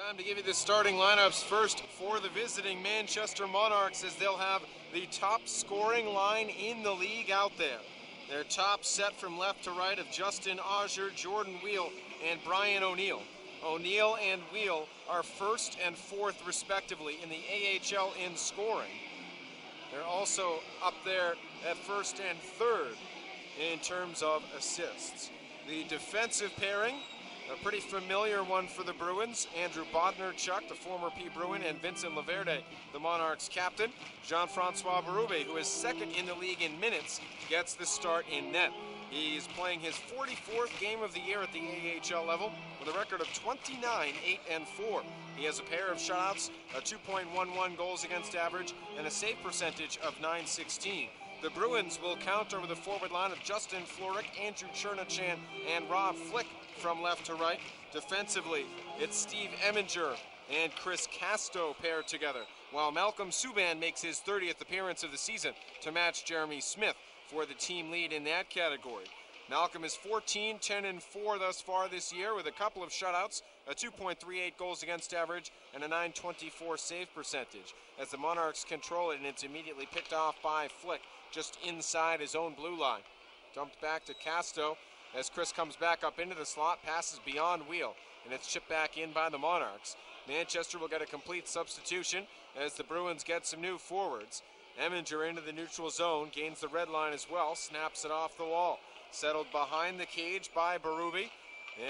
Time to give you the starting lineups first for the visiting Manchester Monarchs, as they'll have the top scoring line in the league out there. Their top set from left to right of Justin Auger, Jordan Wheel, and Brian O'Neill. O'Neill and Wheel are first and fourth respectively in the AHL in scoring. They're also up there at first and third in terms of assists. The defensive pairing, a pretty familiar one for the Bruins. Andrew Bodnar-Chuk, the former P. Bruin, and Vincent Laverde, the Monarchs captain. Jean-Francois Berube, who is second in the league in minutes, gets the start in net. He's playing his 44th game of the year at the AHL level with a record of 29-8-4. He has a pair of shutouts, a 2.11 goals against average, and a save percentage of .916. The Bruins will counter with a forward line of Justin Floric, Andrew Chernachan, and Rob Flick from left to right. Defensively, it's Steve Eminger and Chris Casto paired together, while Malcolm Subban makes his 30th appearance of the season to match Jeremy Smith for the team lead in that category. Malcolm is 14-10-4 thus far this year with a couple of shutouts, a 2.38 goals against average, and a .924 save percentage. As the Monarchs control it, and it's immediately picked off by Flick just inside his own blue line. Dumped back to Casto as Chris comes back up into the slot, passes beyond Wheel, and it's chipped back in by the Monarchs. Manchester will get a complete substitution as the Bruins get some new forwards. Eminger into the neutral zone, gains the red line as well, snaps it off the wall. Settled behind the cage by Berube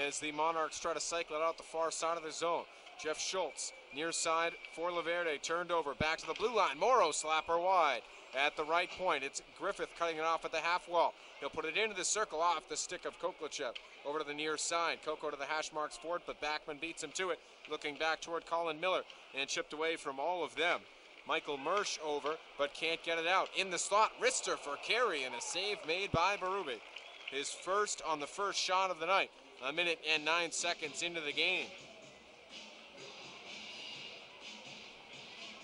as the Monarchs try to cycle it out the far side of the zone. Jeff Schultz, near side for Laverde, turned over, back to the blue line. Morrow slapper wide. At the right point, it's Griffith cutting it off at the half wall. He'll put it into the circle off the stick of Koklachev. Over to the near side. Coco to the hash marks forward, but Backman beats him to it. Looking back toward Colin Miller and chipped away from all of them. Michael Mersch over, but can't get it out. In the slot, Rister for Carey, and a save made by Berube. His first on the first shot of the night, a minute and 9 seconds into the game.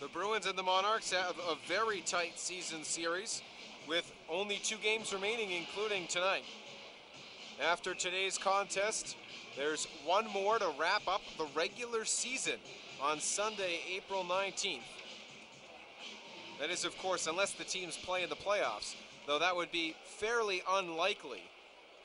The Bruins and the Monarchs have a very tight season series with only 2 games remaining, including tonight. After today's contest, there's one more to wrap up the regular season on Sunday, April 19th. That is, of course, unless the teams play in the playoffs, though that would be fairly unlikely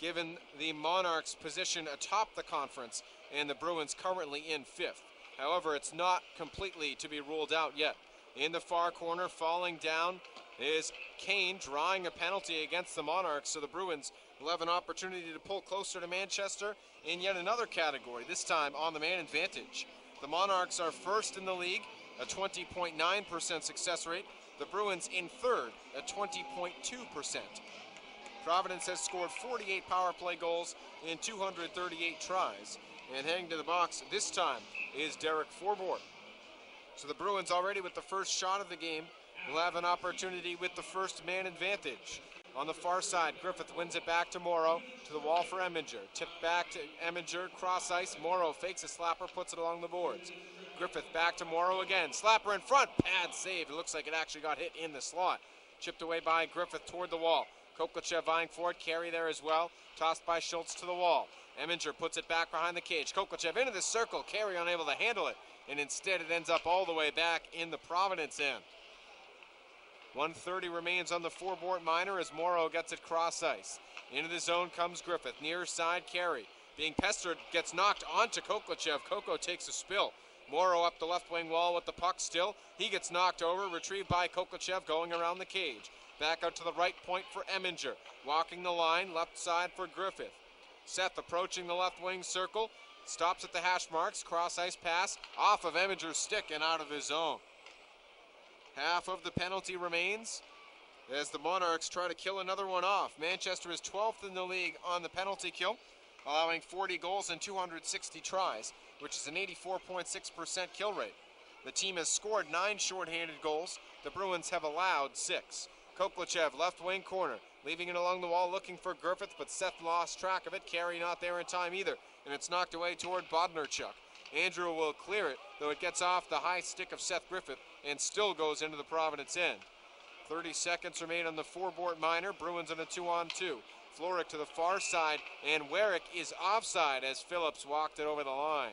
given the Monarchs' position atop the conference and the Bruins currently in 5th. However, it's not completely to be ruled out yet. In the far corner, falling down, is Kane drawing a penalty against the Monarchs, so the Bruins will have an opportunity to pull closer to Manchester in yet another category, this time on the man advantage. The Monarchs are first in the league, a 20.9% success rate. The Bruins in third at 20.2%. Providence has scored 48 power play goals in 238 tries. And heading to the box this time is Derek Forbort. So the Bruins already with the first shot of the game will have an opportunity with the first man advantage. On the far side, Griffith wins it back to Morrow, to the wall for Eminger. Tipped back to Eminger, cross ice. Morrow fakes a slapper, puts it along the boards. Griffith back to Morrow again. Slapper in front, bad save. It looks like it actually got hit in the slot. Chipped away by Griffith toward the wall. Koklachev vying for it, Carey there as well. Tossed by Schultz to the wall. Eminger puts it back behind the cage. Koklachev into the circle, Carey unable to handle it. And instead it ends up all the way back in the Providence end. 1:30 remains on the Forbort minor as Morrow gets it cross ice. Into the zone comes Griffith. Near side, Carey. Being pestered, gets knocked onto Koklachev. Coco takes a spill. Morrow up the left wing wall with the puck still. He gets knocked over, retrieved by Koklachev going around the cage. Back out to the right point for Eminger. Walking the line, left side for Griffith. Seth approaching the left wing circle. Stops at the hash marks. Cross ice pass off of Eminger's stick and out of his zone. Half of the penalty remains as the Monarchs try to kill another one off. Manchester is 12th in the league on the penalty kill, allowing 40 goals and 260 tries, which is an 84.6% kill rate. The team has scored 9 shorthanded goals. The Bruins have allowed 6. Koklachev, left wing corner, leaving it along the wall looking for Griffith, but Seth lost track of it. Carey not there in time either, and it's knocked away toward Bodnar-Chuk. Andrew will clear it, though it gets off the high stick of Seth Griffith and still goes into the Providence end. 30 seconds remain on the Forbort minor. Bruins on a 2-on-2. Floric to the far side, and Warwick is offside as Phillips walked it over the line.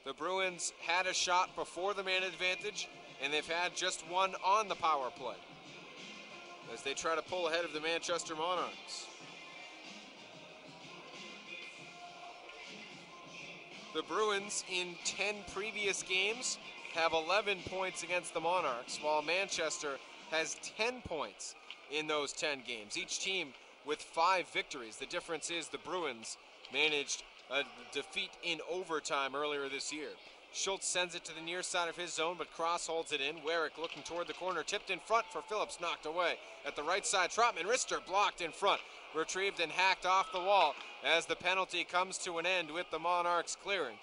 The Bruins had a shot before the man advantage, and they've had just one on the power play as they try to pull ahead of the Manchester Monarchs. The Bruins in 10 previous games have 11 points against the Monarchs, while Manchester has 10 points in those 10 games. Each team with 5 victories. The difference is the Bruins managed a defeat in overtime earlier this year. Schultz sends it to the near side of his zone, but Cross holds it in. Wearick looking toward the corner, tipped in front for Phillips, knocked away. At the right side, Trotman, wrister blocked in front, retrieved and hacked off the wall as the penalty comes to an end with the Monarchs clearing.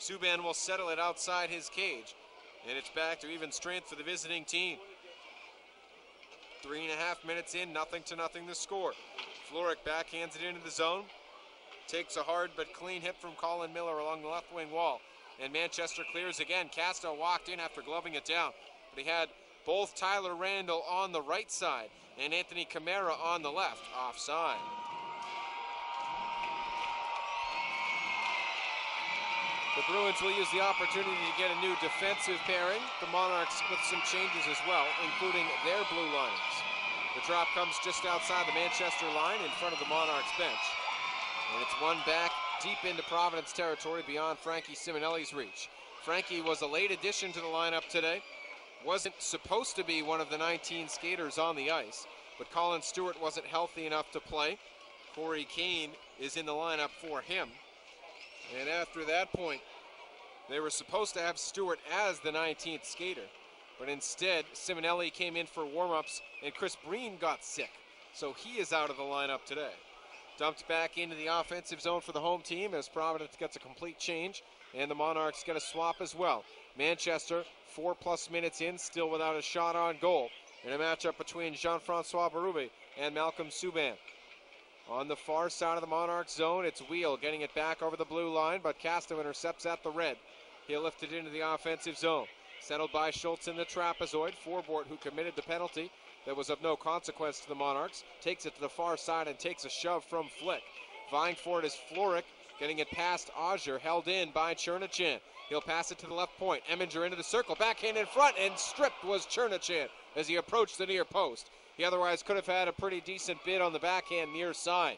Subban will settle it outside his cage, and it's back to even strength for the visiting team. 3.5 minutes in, 0-0 the score. Floric backhands it into the zone. Takes a hard but clean hit from Colin Miller along the left wing wall. And Manchester clears again. Castro walked in after gloving it down. But he had both Tyler Randall on the right side and Anthony Camara on the left, offside. The Bruins will use the opportunity to get a new defensive pairing. The Monarchs with some changes as well, including their blue linings. The drop comes just outside the Manchester line in front of the Monarchs bench. And it's one back deep into Providence territory beyond Frankie Simonelli's reach. Frankie was a late addition to the lineup today. Wasn't supposed to be one of the 19 skaters on the ice, but Colin Stewart wasn't healthy enough to play. Corey Kane is in the lineup for him. And after that point, they were supposed to have Stewart as the 19th skater, but instead Simonelli came in for warm-ups and Chris Breen got sick, so he is out of the lineup today. Dumped back into the offensive zone for the home team as Providence gets a complete change, and the Monarchs get a swap as well. Manchester, 4+ minutes in, still without a shot on goal, in a matchup between Jean-Francois Berube and Malcolm Subban. On the far side of the Monarchs zone, it's Wheel getting it back over the blue line, but Castro intercepts at the red. He'll lift it into the offensive zone. Settled by Schultz in the trapezoid. Forbort, who committed the penalty that was of no consequence to the Monarchs, takes it to the far side and takes a shove from Flick. Vying for it is Floric, getting it past Auger, held in by Chernachan. He'll pass it to the left point. Eminger into the circle, backhand in front, and stripped was Chernachan as he approached the near post. He otherwise could have had a pretty decent bid on the backhand near side.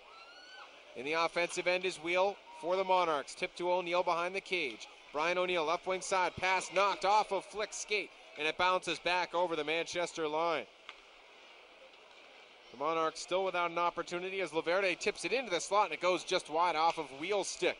In the offensive end is Wheel for the Monarchs. Tip to O'Neill behind the cage. Brian O'Neill, left wing side, pass knocked off of Flick's skate, and it bounces back over the Manchester line. The Monarchs still without an opportunity as Laverde tips it into the slot, and it goes just wide off of Wheel's stick.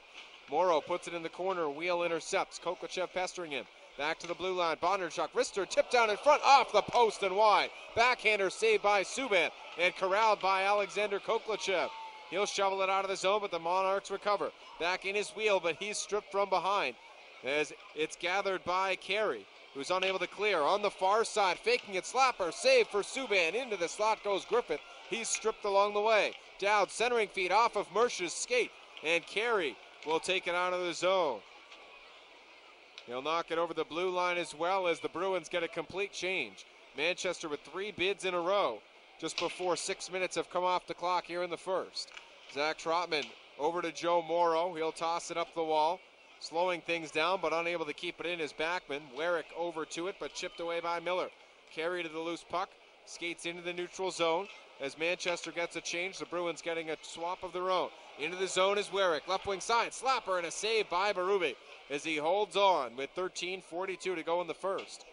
Morrow puts it in the corner. Wheel intercepts. Kokochev pestering him. Back to the blue line. Bondarchuk, wrister, tipped down in front, off the post and wide. Backhander saved by Subban and corralled by Alexander Kokochev. He'll shovel it out of the zone, but the Monarchs recover. Back in his Wheel, but he's stripped from behind as it's gathered by Carey, who's unable to clear. On the far side, faking it, slapper, save for Subban. Into the slot goes Griffith. He's stripped along the way. Dowd centering feed off of Mersch's skate, and Carey will take it out of the zone. He'll knock it over the blue line as well as the Bruins get a complete change. Manchester with 3 bids in a row just before 6 minutes have come off the clock here in the first. Zach Trotman over to Joe Morrow. He'll toss it up the wall, slowing things down but unable to keep it in is Backman. Wearick over to it but chipped away by Miller. Carry to the loose puck, skates into the neutral zone. As Manchester gets a change, the Bruins getting a swap of their own. Into the zone is Wearick, left wing side, slapper and a save by Berube as he holds on with 13:42 to go in the first.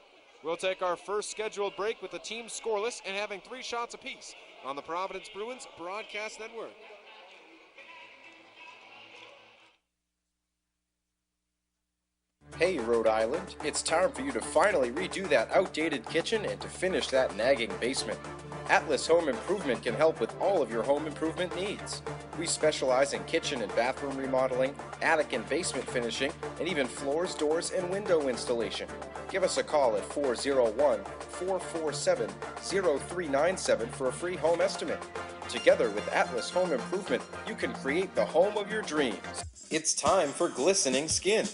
We'll take our first scheduled break with the team scoreless and having 3 shots apiece on the Providence Bruins Broadcast Network. Hey Rhode Island, it's time for you to finally redo that outdated kitchen and to finish that nagging basement. Atlas Home Improvement can help with all of your home improvement needs. We specialize in kitchen and bathroom remodeling, attic and basement finishing, and even floors, doors, and window installation. Give us a call at 401-447-0397 for a free home estimate. Together with Atlas Home Improvement, you can create the home of your dreams. It's time for Glistening Skin.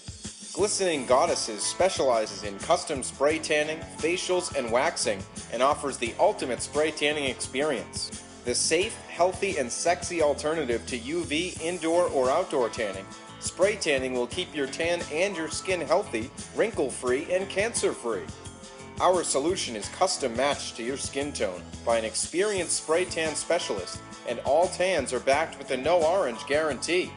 Glistening Goddesses specializes in custom spray tanning, facials, and waxing, and offers the ultimate spray tanning experience. The safe, healthy, and sexy alternative to UV indoor or outdoor tanning, Spray tanning will keep your tan and your skin healthy, wrinkle-free, and cancer-free. Our solution is custom matched to your skin tone by an experienced spray tan specialist, and all tans are backed with a no orange guarantee.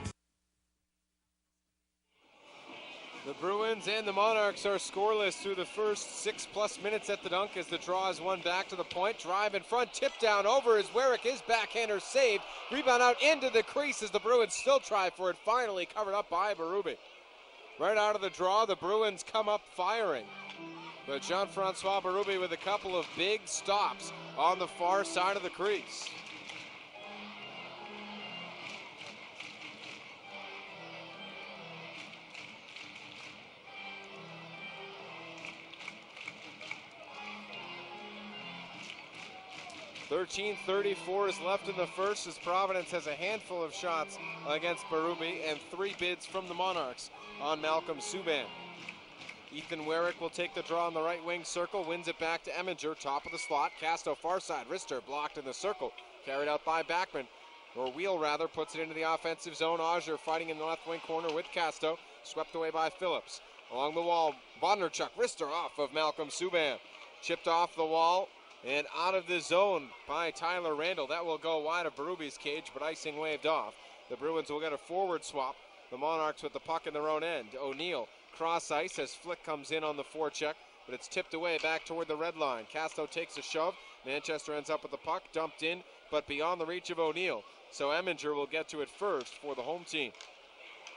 The Bruins and the Monarchs are scoreless through the first 6+ minutes at the dunk as the draw is one back to the point. Drive in front, tip down over is Werik, his backhander saved. Rebound out into the crease as the Bruins still try for it. Finally covered up by Berube. Right out of the draw, the Bruins come up firing. But Jean-Francois Berube with a couple of big stops on the far side of the crease. .34 is left in the first as Providence has a handful of shots against Berube and 3 bids from the Monarchs on Malcolm Subban. Ethan Werik will take the draw on the right wing circle, wins it back to Eminger, top of the slot. Casto far side, wrister blocked in the circle, carried out by Backman, or Wheel rather, puts it into the offensive zone. Auger fighting in the left wing corner with Casto, swept away by Phillips. Along the wall, Bondarchuk, wrister off of Malcolm Subban. Chipped off the wall and out of the zone by Tyler Randall. That will go wide of Berube's cage, but icing waved off. The Bruins will get a forward swap. The Monarchs with the puck in their own end. O'Neill cross ice as Flick comes in on the forecheck, but it's tipped away back toward the red line. Casto takes a shove. Manchester ends up with the puck, dumped in, but beyond the reach of O'Neill. So Eminger will get to it first for the home team.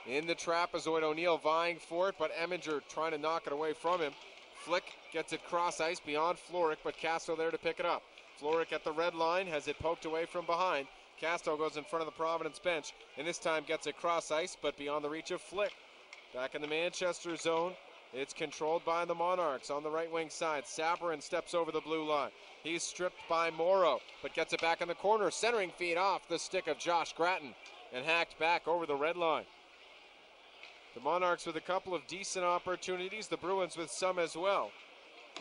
In the trapezoid, O'Neill vying for it, but Eminger trying to knock it away from him. Flick gets it cross ice beyond Floric, but Casto there to pick it up. Floric at the red line has it poked away from behind. Casto goes in front of the Providence bench, and this time gets it cross ice, but beyond the reach of Flick. Back in the Manchester zone, it's controlled by the Monarchs on the right wing side. Sabourin steps over the blue line. He's stripped by Morrow, but gets it back in the corner. Centering feed off the stick of Josh Gratton and hacked back over the red line. The Monarchs with a couple of decent opportunities, the Bruins with some as well.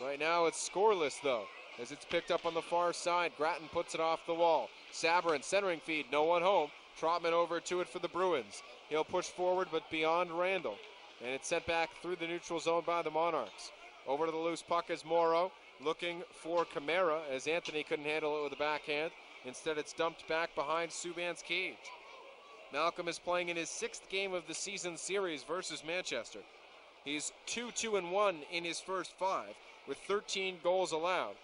Right now it's scoreless though, as it's picked up on the far side. Gratton puts it off the wall. Sabourin centering feed, no one home. Trotman over to it for the Bruins. He'll push forward but beyond Randall. And it's sent back through the neutral zone by the Monarchs. Over to the loose puck is Morrow, looking for Camara as Anthony couldn't handle it with a backhand. Instead it's dumped back behind Subban's cage. Malcolm is playing in his 6th game of the season series versus Manchester. He's 2-2-1 in his first 5 with 13 goals allowed.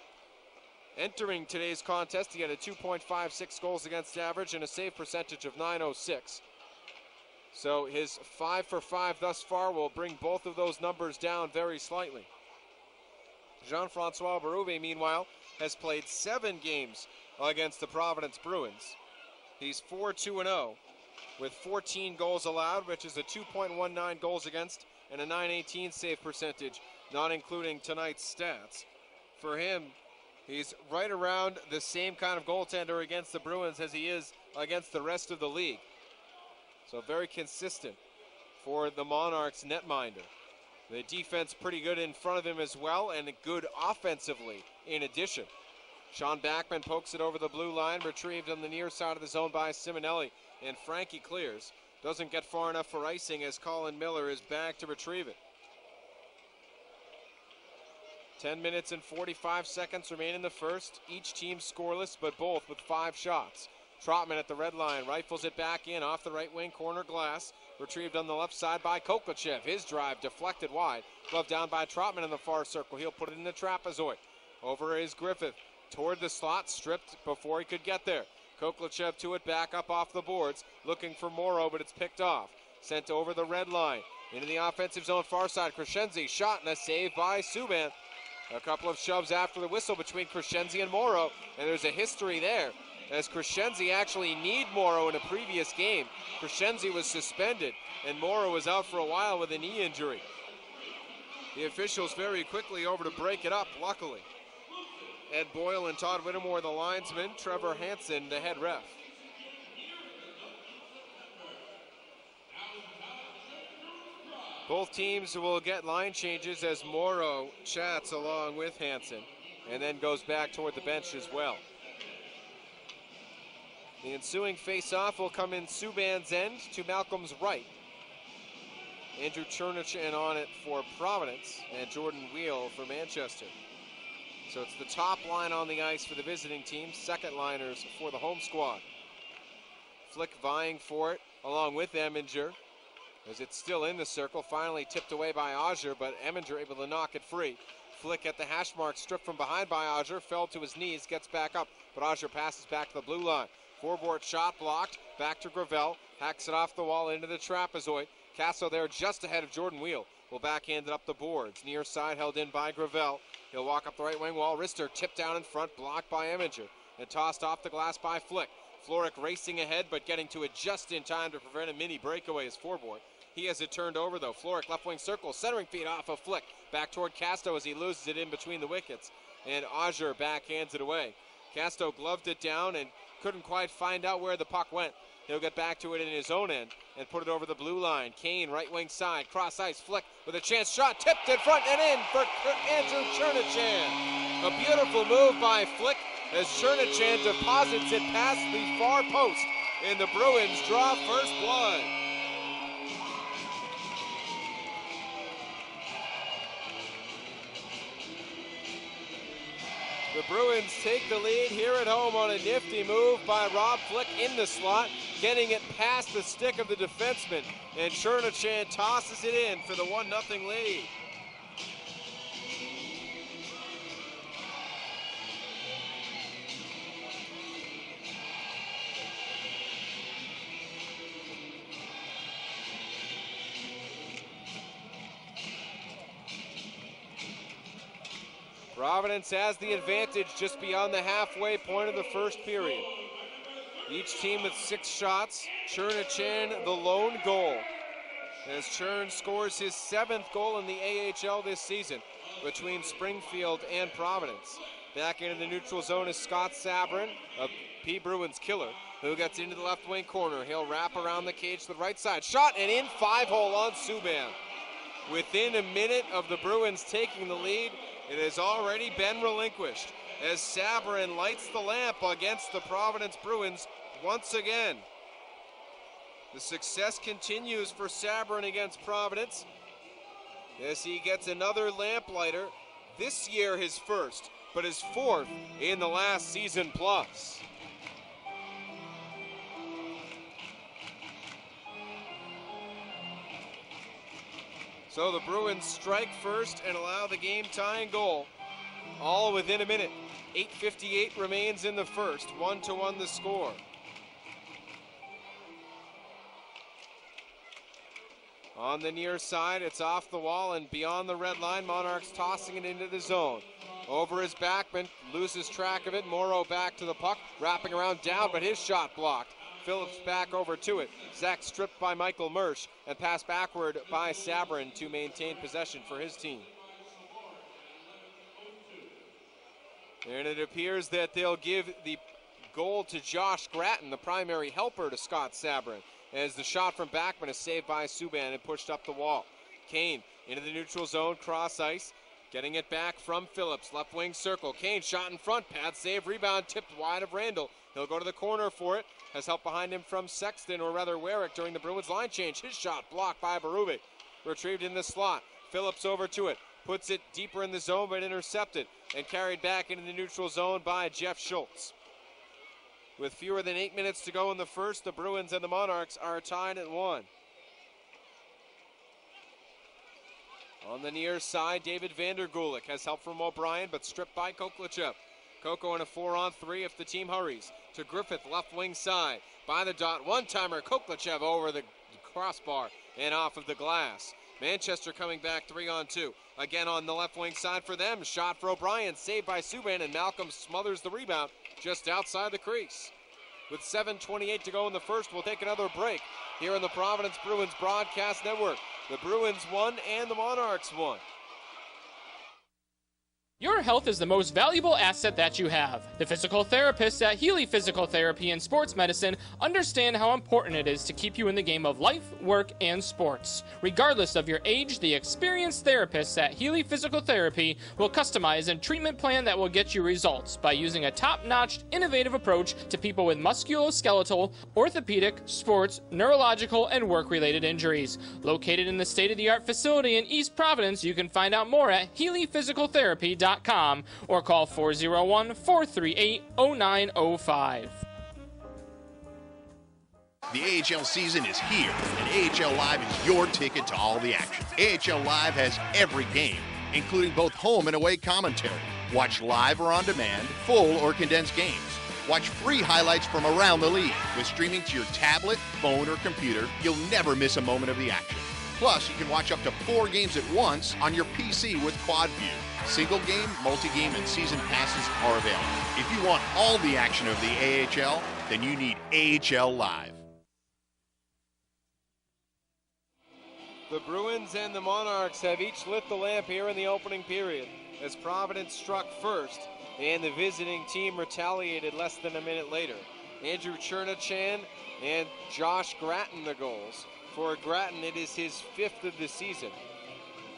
Entering today's contest, he had a 2.56 goals against average and a save percentage of .906. So his 5 for 5 thus far will bring both of those numbers down very slightly. Jean-Francois Berube, meanwhile, has played 7 games against the Providence Bruins. He's 4-2-0 with 14 goals allowed, which is a 2.19 goals against and a .918 save percentage, not including tonight's stats. For him, he's right around the same kind of goaltender against the Bruins as he is against the rest of the league. So very consistent for the Monarchs netminder. The defense pretty good in front of him as well, and good offensively in addition. Sean Backman pokes it over the blue line, retrieved on the near side of the zone by Simonelli, and Frankie clears. Doesn't get far enough for icing as Colin Miller is back to retrieve it. 10 minutes and 45 seconds remain in the first. Each team scoreless, but both with 5 shots. Trotman at the red line rifles it back in off the right wing corner glass. Retrieved on the left side by Koklachev. His drive deflected wide. Glove down by Trotman in the far circle. He'll put it in the trapezoid. Over is Griffith. Toward the slot, stripped before he could get there. Koklachev to it, back up off the boards. Looking for Morrow, but it's picked off. Sent over the red line. Into the offensive zone far side. Crescenzi shot and a save by Subban. A couple of shoves after the whistle between Crescenzi and Morrow. And there's a history there, as Crescenzi actually kneed Morrow in a previous game. Crescenzi was suspended, and Morrow was out for a while with a knee injury. The officials very quickly over to break it up, luckily. Ed Boyle and Todd Whittemore, the linesmen. Trevor Hansen, the head ref. Both teams will get line changes as Morrow chats along with Hansen and then goes back toward the bench as well. The ensuing face-off will come in Subban's end to Malcolm's right. Andrew Chernichan on it for Providence, and Jordan Wheel for Manchester. So it's the top line on the ice for the visiting team, second liners for the home squad. Flick vying for it along with Eminger, as it's still in the circle, finally tipped away by Auger, but Eminger able to knock it free. Flick at the hash mark, stripped from behind by Auger, fell to his knees, gets back up, but Auger passes back to the blue line. Forward shot blocked, back to Gravel, hacks it off the wall into the trapezoid. Casso there just ahead of Jordan Wheel. Will backhand it up the boards. Near side held in by Gravel. He'll walk up the right wing wall. Rister tipped down in front, blocked by Eminger, and tossed off the glass by Flick. Floric racing ahead, but getting to it just in time to prevent a mini breakaway as forward. He has it turned over though. Floric left wing circle, centering feed off of Flick. Back toward Casto as he loses it in between the wickets. And Auger backhands it away. Casto gloved it down and couldn't quite find out where the puck went. He'll get back to it in his own end and put it over the blue line. Kane, right wing side, cross ice, Flick with a chance shot, tipped in front and in for Andrew Chernichan. A beautiful move by Flick as Chernichan deposits it past the far post, and the Bruins draw first blood. The Bruins take the lead here at home on a nifty move by Rob Flick in the slot, getting it past the stick of the defenseman, and Chernichan tosses it in for the 1-0 lead. Providence has the advantage just beyond the halfway point of the first period. Each team with 6 shots. Chernichan the lone goal, as Chern scores his 7th goal in the AHL this season between Springfield and Providence. Back into the neutral zone is Scott Sabrin, a P. Bruins killer, who gets into the left wing corner. He'll wrap around the cage to the right side. Shot and in, 5-hole on Subban. Within a minute of the Bruins taking the lead, it has already been relinquished as Sabrin lights the lamp against the Providence Bruins once again. The success continues for Sabrin against Providence as he gets another lamplighter. This year his first, but his 4th in the last season plus. So the Bruins strike first and allow the game-tying goal, all within a minute. 8:58 remains in the first, 1-1 the score. On the near side, it's off the wall and beyond the red line. Monarchs tossing it into the zone. Over his backman, loses track of it. Morrow back to the puck, wrapping around down, but his shot blocked. Phillips back over to it. Zach stripped by Michael Mersch and passed backward by Sabrin to maintain possession for his team. And it appears that they'll give the goal to Josh Gratton, the primary helper to Scott Sabrin, as the shot from Backman is saved by Subban and pushed up the wall. Kane into the neutral zone, cross ice, getting it back from Phillips, left wing circle. Kane shot in front, pad save, rebound tipped wide of Randall. He'll go to the corner for it. Has help behind him from Sexton, or rather Warwick, during the Bruins line change. His shot blocked by Berube. Retrieved in the slot. Phillips over to it. Puts it deeper in the zone, but intercepted and carried back into the neutral zone by Jeff Schultz. With fewer than 8 minutes to go in the first, the Bruins and the Monarchs are tied at 1. On the near side, David Vandergulik has help from O'Brien, but stripped by Koklachev. Coco in a 4-on-3 if the team hurries. To Griffith, left wing side. By the dot, one-timer, Koklachev over the crossbar and off of the glass. Manchester coming back 3-on-2. Again on the left wing side for them. Shot for O'Brien, saved by Subban, and Malcolm smothers the rebound just outside the crease. With 7:28 to go in the first, we'll take another break here on the Providence Bruins Broadcast Network. The Bruins won and the Monarchs won. Your health is the most valuable asset that you have. The physical therapists at Healy Physical Therapy and Sports Medicine understand how important it is to keep you in the game of life, work, and sports. Regardless of your age, the experienced therapists at Healy Physical Therapy will customize a treatment plan that will get you results by using a top-notch, innovative approach to people with musculoskeletal, orthopedic, sports, neurological, and work-related injuries. Located in the state-of-the-art facility in East Providence, you can find out more at HealyPhysicalTherapy.com or call 401-438-0905. The AHL season is here, and AHL Live is your ticket to all the action. AHL Live has every game, including both home and away commentary. Watch live or on demand, full or condensed games. Watch free highlights from around the league. With streaming to your tablet, phone, or computer, you'll never miss a moment of the action. Plus, you can watch up to 4 games at once on your PC with Quad View. Single game, multi-game, and season passes are available. If you want all the action of the AHL, then you need AHL Live. The Bruins and the Monarchs have each lit the lamp here in the opening period as Providence struck first and the visiting team retaliated less than a minute later. Andrew Chernachan and Josh Gratton the goals. For Gratton, it is his 5th of the season.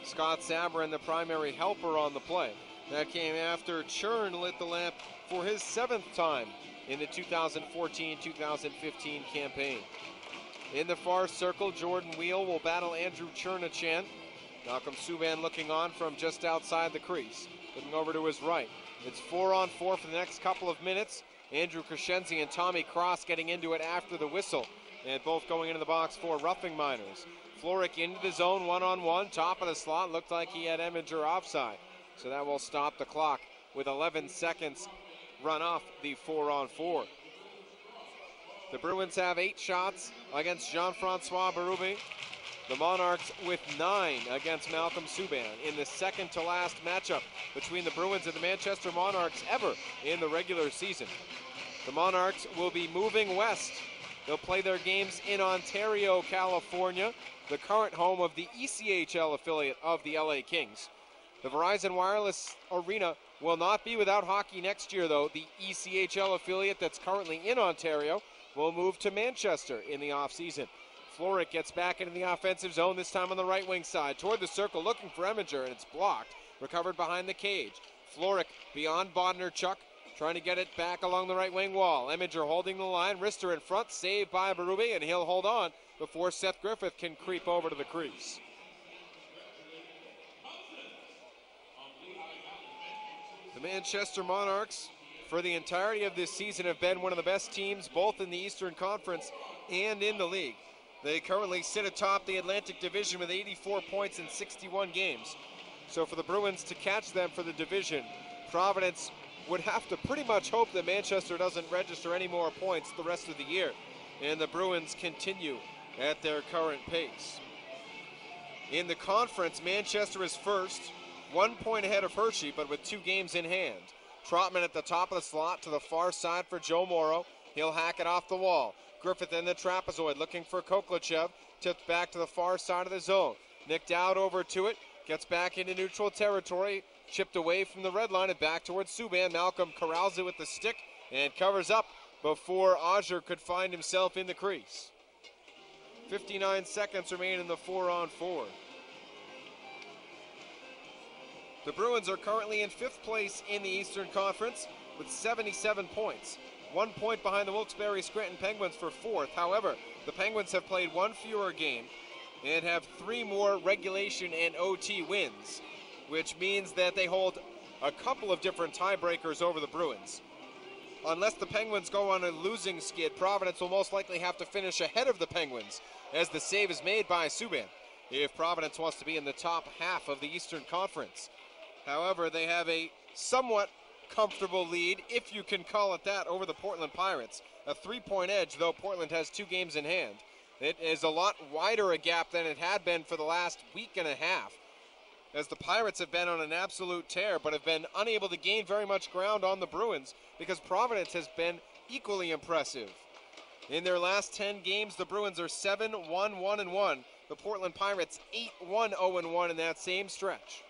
Scott Sabrin, the primary helper on the play. That came after Churn lit the lamp for his 7th time in the 2014-2015 campaign. In the far circle, Jordan Wheel will battle Andrew Chernachan. Malcolm Subban looking on from just outside the crease. Looking over to his right. It's 4-on-4 for the next couple of minutes. Andrew Crescenzi and Tommy Cross getting into it after the whistle. And both going into the box for roughing Miners. Floric into the zone, 1-on-1, top of the slot. Looked like he had Eminger offside. So that will stop the clock with 11 seconds run off the 4-on-4. The Bruins have 8 shots against Jean-Francois Berube. The Monarchs with 9 against Malcolm Subban in the second to last matchup between the Bruins and the Manchester Monarchs ever in the regular season. The Monarchs will be moving west. They'll play their games in Ontario, California, the current home of the ECHL affiliate of the LA Kings. The Verizon Wireless Arena will not be without hockey next year, though. The ECHL affiliate that's currently in Ontario will move to Manchester in the offseason. Floric gets back into the offensive zone, this time on the right wing side, toward the circle, looking for Eminger, and it's blocked. Recovered behind the cage. Floric beyond Bodnar-Chuk, trying to get it back along the right wing wall. Eminger holding the line, wrister in front, saved by Berube, and he'll hold on before Seth Griffith can creep over to the crease. The Manchester Monarchs, for the entirety of this season, have been one of the best teams both in the Eastern Conference and in the league. They currently sit atop the Atlantic Division with 84 points in 61 games. So for the Bruins to catch them for the division, Providence would have to pretty much hope that Manchester doesn't register any more points the rest of the year, and the Bruins continue at their current pace. In the conference, Manchester is first, 1 point ahead of Hershey, but with 2 games in hand. Trotman at the top of the slot to the far side for Joe Morrow. He'll hack it off the wall. Griffith in the trapezoid looking for Koklachev. Tipped back to the far side of the zone. Nicked out over to it. Gets back into neutral territory. Chipped away from the red line and back towards Subban. Malcolm corrals it with the stick and covers up before Auger could find himself in the crease. 59 seconds remain in the 4-on-4. The Bruins are currently in 5th place in the Eastern Conference with 77 points. 1 point behind the Wilkes-Barre Scranton Penguins for 4th. However, the Penguins have played 1 fewer game and have 3 more regulation and OT wins, which means that they hold a couple of different tiebreakers over the Bruins. Unless the Penguins go on a losing skid, Providence will most likely have to finish ahead of the Penguins as the save is made by Subban if Providence wants to be in the top half of the Eastern Conference. However, they have a somewhat comfortable lead, if you can call it that, over the Portland Pirates. A 3-point edge, though Portland has 2 games in hand. It is a lot wider a gap than it had been for the last week and a half, as the Pirates have been on an absolute tear, but have been unable to gain very much ground on the Bruins because Providence has been equally impressive. In their last 10 games, the Bruins are 7-1-1-1. The Portland Pirates 8-1-0-1 in that same stretch.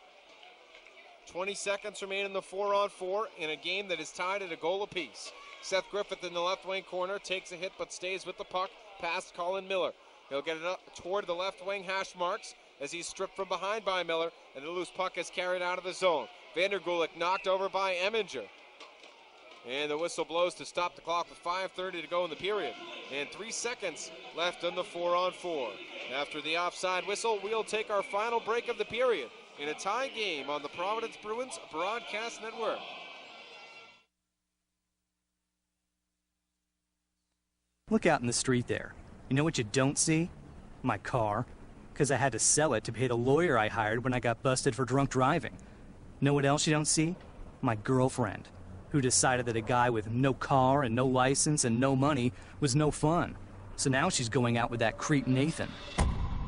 20 seconds remain in the 4-on-4 in a game that is tied at a goal apiece. Seth Griffith in the left wing corner takes a hit but stays with the puck past Colin Miller. He'll get it up toward the left wing hash marks as he's stripped from behind by Miller, and the loose puck is carried out of the zone. Vandergulik knocked over by Eminger. And the whistle blows to stop the clock with 5:30 to go in the period. And 3 seconds left on the 4-on-4. After the offside whistle, we'll take our final break of the period in a tie game on the Providence Bruins Broadcast Network. Look out in the street there. You know what you don't see? My car. Because I had to sell it to pay the lawyer I hired when I got busted for drunk driving. Know what else you don't see? My girlfriend, who decided that a guy with no car and no license and no money was no fun. So now she's going out with that creep Nathan.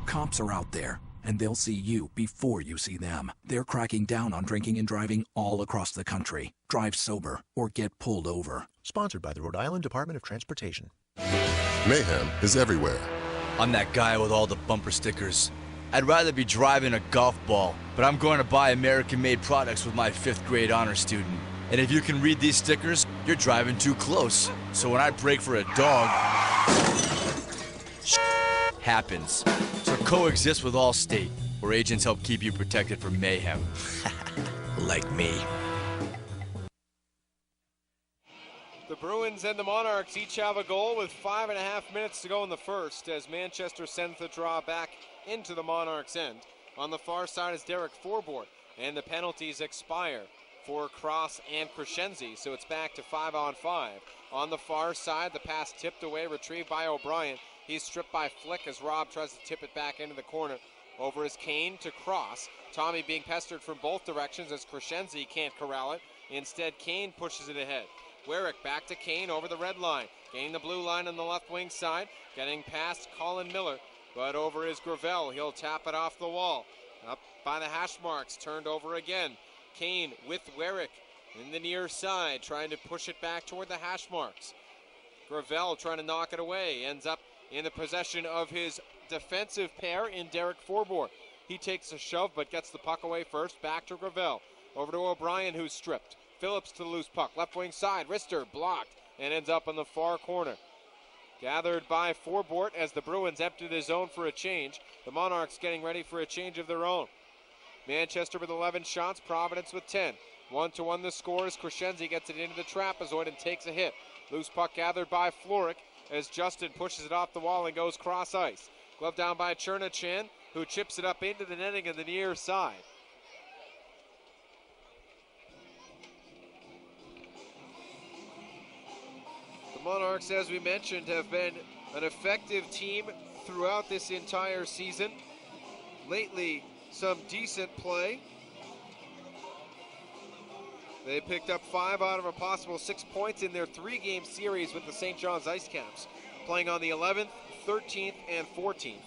Cops are out there, and they'll see you before you see them. They're cracking down on drinking and driving all across the country. Drive sober or get pulled over. Sponsored by the Rhode Island Department of Transportation. Mayhem is everywhere. I'm that guy with all the bumper stickers. I'd rather be driving a golf ball, but I'm going to buy American-made products with my 5th grade honor student. And if you can read these stickers, you're driving too close. So when I brake for a dog, happens. So coexist with Allstate, where agents help keep you protected from mayhem. Like me. The Bruins and the Monarchs each have a goal with 5.5 minutes to go in the first as Manchester sends the draw back into the Monarchs' end. On the far side is Derek Forbort, and the penalties expire for Cross and Crescenzi, so it's back to 5-on-5. On the far side, the pass tipped away, retrieved by O'Brien. He's stripped by Flick as Rob tries to tip it back into the corner. Over is Kane to Cross. Tommy being pestered from both directions as Crescenzi can't corral it. Instead, Kane pushes it ahead. Werrick back to Kane over the red line. Gaining the blue line on the left wing side. Getting past Colin Miller. But over is Gravel. He'll tap it off the wall. Up by the hash marks. Turned over again. Kane with Werrick in the near side. Trying to push it back toward the hash marks. Gravel trying to knock it away. Ends up in the possession of his defensive pair in Derek Forbort. He takes a shove but gets the puck away first. Back to Gravel. Over to O'Brien who's stripped. Phillips to the loose puck, left wing side, wrister blocked, and ends up in the far corner. Gathered by Forbort as the Bruins empty the zone for a change. The Monarchs getting ready for a change of their own. Manchester with 11 shots, Providence with 10. 1-1 the score as Crescenzi gets it into the trapezoid and takes a hit. Loose puck gathered by Floric as Justin pushes it off the wall and goes cross ice. Glove down by Chernachan, who chips it up into the netting on the near side. The Monarchs, as we mentioned, have been an effective team throughout this entire season. Lately, some decent play. They picked up 5 out of a possible 6 points in their 3-game series with the St. John's Ice Caps, playing on the 11th, 13th, and 14th.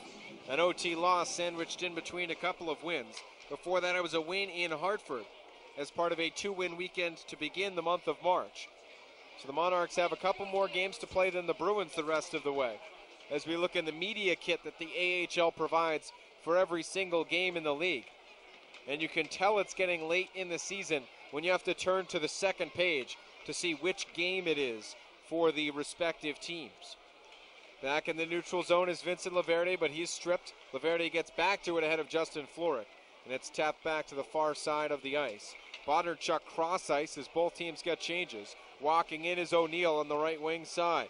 An OT loss sandwiched in between a couple of wins. Before that, it was a win in Hartford as part of a 2-win weekend to begin the month of March. So the Monarchs have a couple more games to play than the Bruins the rest of the way. As we look in the media kit that the AHL provides for every single game in the league. And you can tell it's getting late in the season when you have to turn to the second page to see which game it is for the respective teams. Back in the neutral zone is Vincent Laverde, but he's stripped. Laverde gets back to it ahead of Justin Floric, and it's tapped back to the far side of the ice. Bondarchuk cross ice as both teams get changes. Walking in is O'Neill on the right wing side.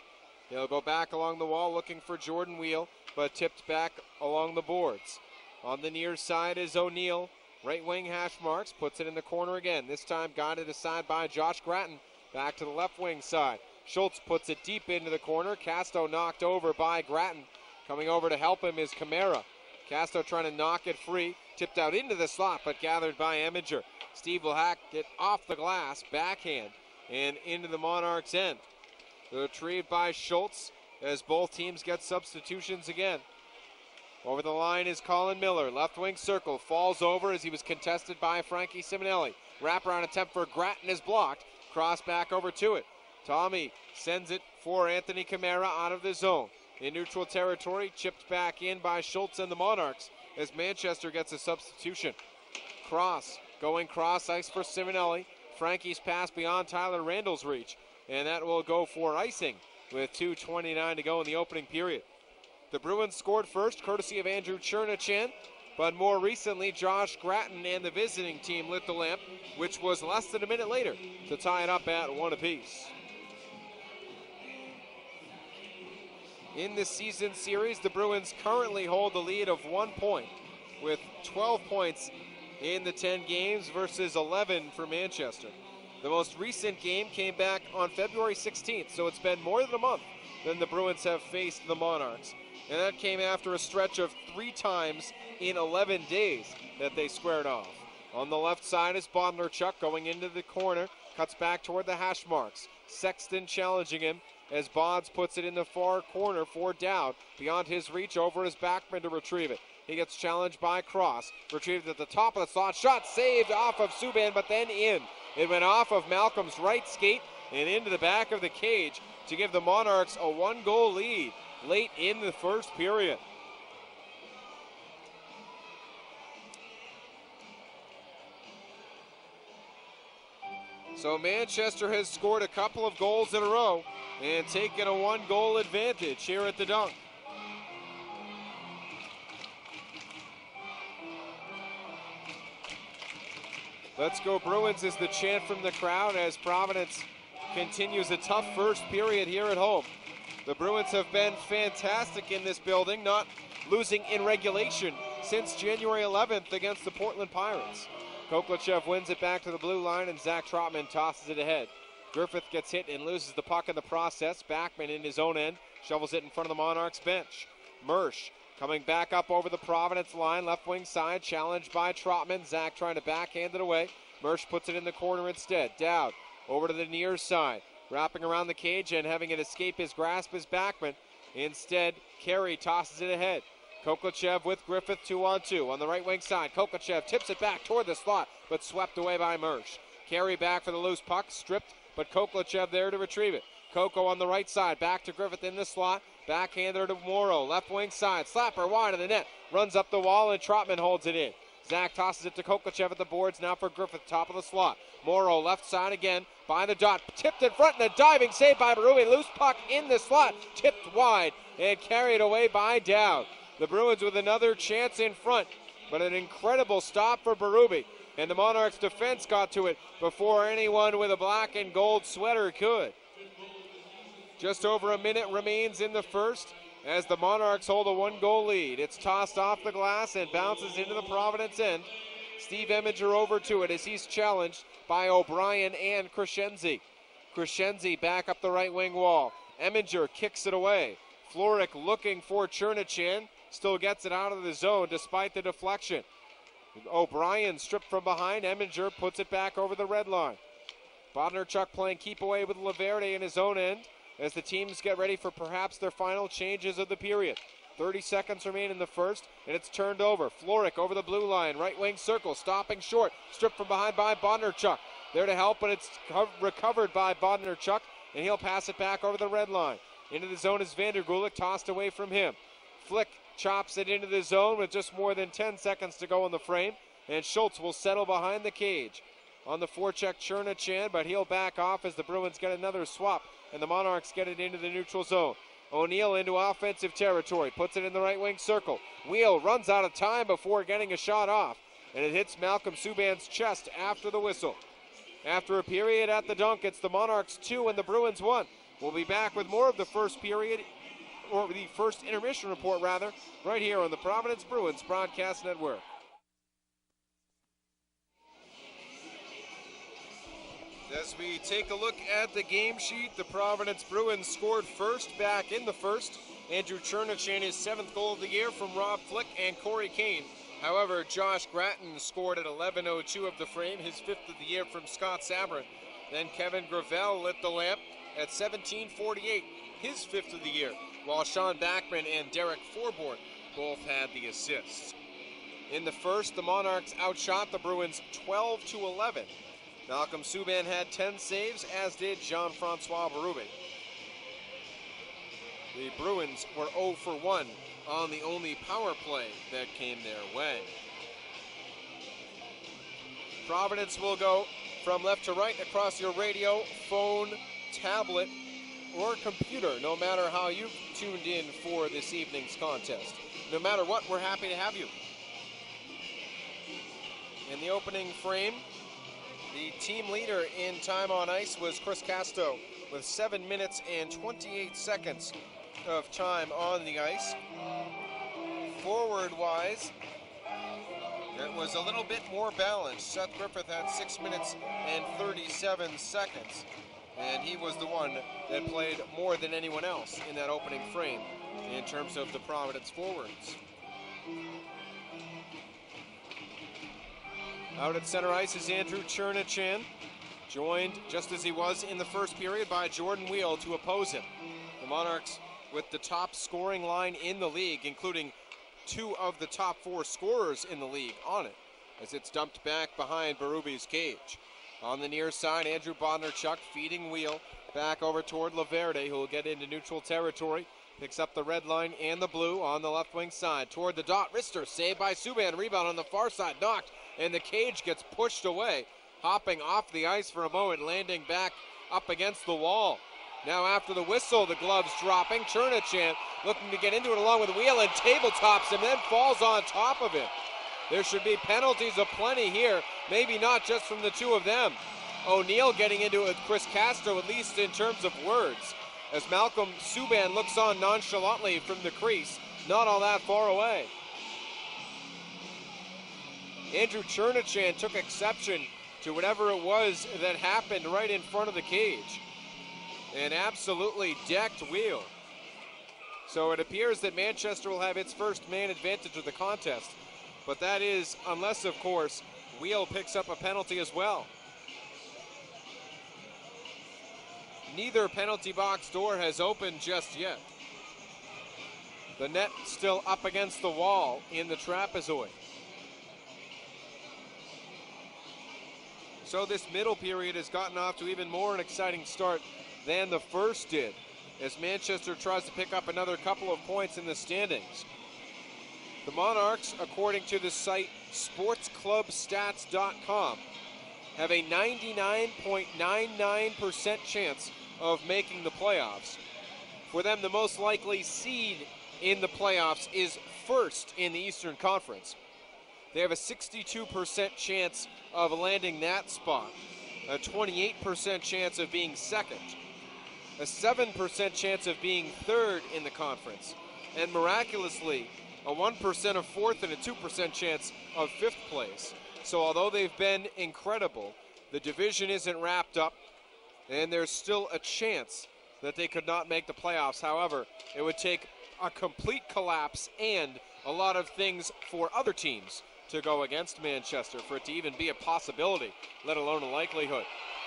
He'll go back along the wall looking for Jordan Wheel, but tipped back along the boards. On the near side is O'Neill. Right wing hash marks, puts it in the corner again. This time guided aside by Josh Gratton. Back to the left wing side. Schultz puts it deep into the corner. Casto knocked over by Gratton. Coming over to help him is Camara. Casto trying to knock it free. Tipped out into the slot, but gathered by Eminger. Steve will hack it off the glass, backhand, and into the Monarchs' end. Retrieved by Schultz as both teams get substitutions again. Over the line is Colin Miller. Left wing circle. Falls over as he was contested by Frankie Simonelli. Wraparound attempt for Gratton is blocked. Cross back over to it. Tommy sends it for Anthony Camara out of the zone. In neutral territory, chipped back in by Schultz and the Monarchs as Manchester gets a substitution. Cross Going cross ice for Simonelli. Frankie's pass beyond Tyler Randall's reach. And that will go for icing with 2:29 to go in the opening period. The Bruins scored first, courtesy of Andrew Chernachan. But more recently, Josh Gratton and the visiting team lit the lamp, which was less than a minute later to tie it up at 1 apiece. In this season series, the Bruins currently hold the lead of 1 point with 12 points in the 10 games versus 11 for Manchester. The most recent game came back on February 16th, so it's been more than a month than the Bruins have faced the Monarchs. And that came after a stretch of 3 times in 11 days that they squared off. On the left side is Bodnarchuk going into the corner, cuts back toward the hash marks. Sexton challenging him as Bods puts it in the far corner for Dowd. Beyond his reach, over his backman to retrieve it. He gets challenged by Cross. Retrieved at the top of the slot. Shot saved off of Subban, but then in. It went off of Malcolm's right skate and into the back of the cage to give the Monarchs a 1-goal lead late in the first period. So Manchester has scored a couple of goals in a row and taken a 1-goal advantage here at the Dunk. Let's go Bruins is the chant from the crowd as Providence continues a tough first period here at home. The Bruins have been fantastic in this building, not losing in regulation since January 11th against the Portland Pirates. Koklachev wins it back to the blue line, and Zach Trotman tosses it ahead. Griffith gets hit and loses the puck in the process. Backman in his own end shovels it in front of the Monarchs bench. Mersch coming back up over the Providence line, left wing side, challenged by Trotman. Zach trying to backhand it away. Mersch puts it in the corner instead. Dowd over to the near side, wrapping around the cage and having it escape his grasp is Backman. Instead, Carey tosses it ahead. Koklachev with Griffith 2-on-2 on the right wing side. Koklachev tips it back toward the slot, but swept away by Mersch. Carey back for the loose puck, stripped, but Koklachev there to retrieve it. Koko on the right side, back to Griffith in the slot. Backhander to Morrow, left wing side, slapper wide of the net. Runs up the wall and Trotman holds it in. Zach tosses it to Koklachev at the boards, now for Griffith, top of the slot. Morrow left side again, by the dot, tipped in front and a diving save by Berube. Loose puck in the slot, tipped wide and carried away by Dowd. The Bruins with another chance in front, but an incredible stop for Berube. And the Monarchs defense got to it before anyone with a black and gold sweater could. Just over a minute remains in the first as the Monarchs hold a 1-goal lead. It's tossed off the glass and bounces into the Providence end. Steve Eminger over to it as he's challenged by O'Brien and Crescenzi. Crescenzi back up the right wing wall. Eminger kicks it away. Floric looking for Chernachan. Still gets it out of the zone despite the deflection. O'Brien stripped from behind. Eminger puts it back over the red line. Bodnarchuk playing keep away with Laverde in his own end as the teams get ready for perhaps their final changes of the period. 30 seconds remain in the first, and it's turned over. Floric over the blue line, right wing circle, stopping short. Stripped from behind by Bodnarchuk. There to help, but it's recovered by Bodnarchuk, and he'll pass it back over the red line. Into the zone is Vandergulik, tossed away from him. Flick chops it into the zone with just more than 10 seconds to go in the frame, and Schultz will settle behind the cage. On the forecheck, Chernachan, but he'll back off as the Bruins get another swap, and the Monarchs get it into the neutral zone. O'Neill into offensive territory, puts it in the right wing circle. Wheel runs out of time before getting a shot off, and it hits Malcolm Subban's chest after the whistle. After a period at the Dunk, it's the Monarchs 2 and the Bruins 1. We'll be back with more of the first period, or the first intermission report rather, right here on the Providence Bruins Broadcast Network. As we take a look at the game sheet, the Providence Bruins scored first back in the first. Andrew Chernachan, his 7th goal of the year from Rob Flick and Corey Kane. However, Josh Gratton scored at 11:02 of the frame, his 5th of the year from Scott Sabrin. Then Kevin Gravel lit the lamp at 17:48, his 5th of the year, while Sean Backman and Derek Forborn both had the assists. In the first, the Monarchs outshot the Bruins 12-11. Malcolm Subban had 10 saves, as did Jean-Francois Berube. The Bruins were 0 for 1 on the only power play that came their way. Providence will go from left to right across your radio, phone, tablet, or computer, no matter how you've tuned in for this evening's contest. No matter what, we're happy to have you. In the opening frame, the team leader in time on ice was Chris Casto with 7 minutes and 28 seconds of time on the ice. Forward-wise, it was a little bit more balanced. Seth Griffith had 6 minutes and 37 seconds, and he was the one that played more than anyone else in that opening frame in terms of the Providence forwards. Out at center ice is Andrew Chernichan, joined just as he was in the first period by Jordan Wheel to oppose him. The Monarchs with the top scoring line in the league, including 2 of the top 4 scorers in the league on it, as it's dumped back behind Berube's cage. On the near side, Andrew Bodnarchuk feeding Wheel back over toward Laverde, who will get into neutral territory. Picks up the red line and the blue on the left wing side. Toward the dot, Rister saved by Subban. Rebound on the far side, knocked, and the cage gets pushed away. Hopping off the ice for a moment, landing back up against the wall. Now after the whistle, the gloves dropping. Chernichan looking to get into it along with Wheel and tabletops him, then falls on top of him. There should be penalties aplenty here, maybe not just from the 2 of them. O'Neill getting into it with Chris Castro, at least in terms of words, as Malcolm Subban looks on nonchalantly from the crease, not all that far away. Andrew Chernichan took exception to whatever it was that happened right in front of the cage and absolutely decked Wheel. So it appears that Manchester will have its first man advantage of the contest, but that is unless, of course, Wheel picks up a penalty as well. Neither penalty box door has opened just yet. The net still up against the wall in the trapezoid. So this middle period has gotten off to even more an exciting start than the first did, as Manchester tries to pick up another couple of points in the standings. The Monarchs, according to the site sportsclubstats.com, have a 99.99% chance of making the playoffs. For them, the most likely seed in the playoffs is first in the Eastern Conference. They have a 62% chance of landing that spot, a 28% chance of being second, a 7% chance of being third in the conference, and miraculously, a 1% of fourth and a 2% chance of fifth place. So although they've been incredible, the division isn't wrapped up, and there's still a chance that they could not make the playoffs. However, it would take a complete collapse and a lot of things for other teams to go against Manchester for it to even be a possibility, let alone a likelihood.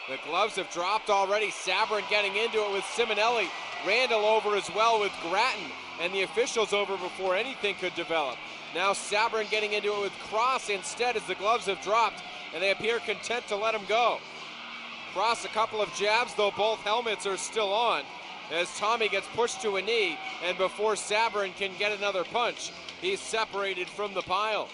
The gloves have dropped already. Sabrin getting into it with Simonelli. Randall over as well with Grattan, and the officials over before anything could develop. Now Sabrin getting into it with Cross instead as the gloves have dropped, and they appear content to let him go. Cross a couple of jabs, though both helmets are still on, as Tommy gets pushed to a knee, and before Sabrin can get another punch, he's separated from the pile.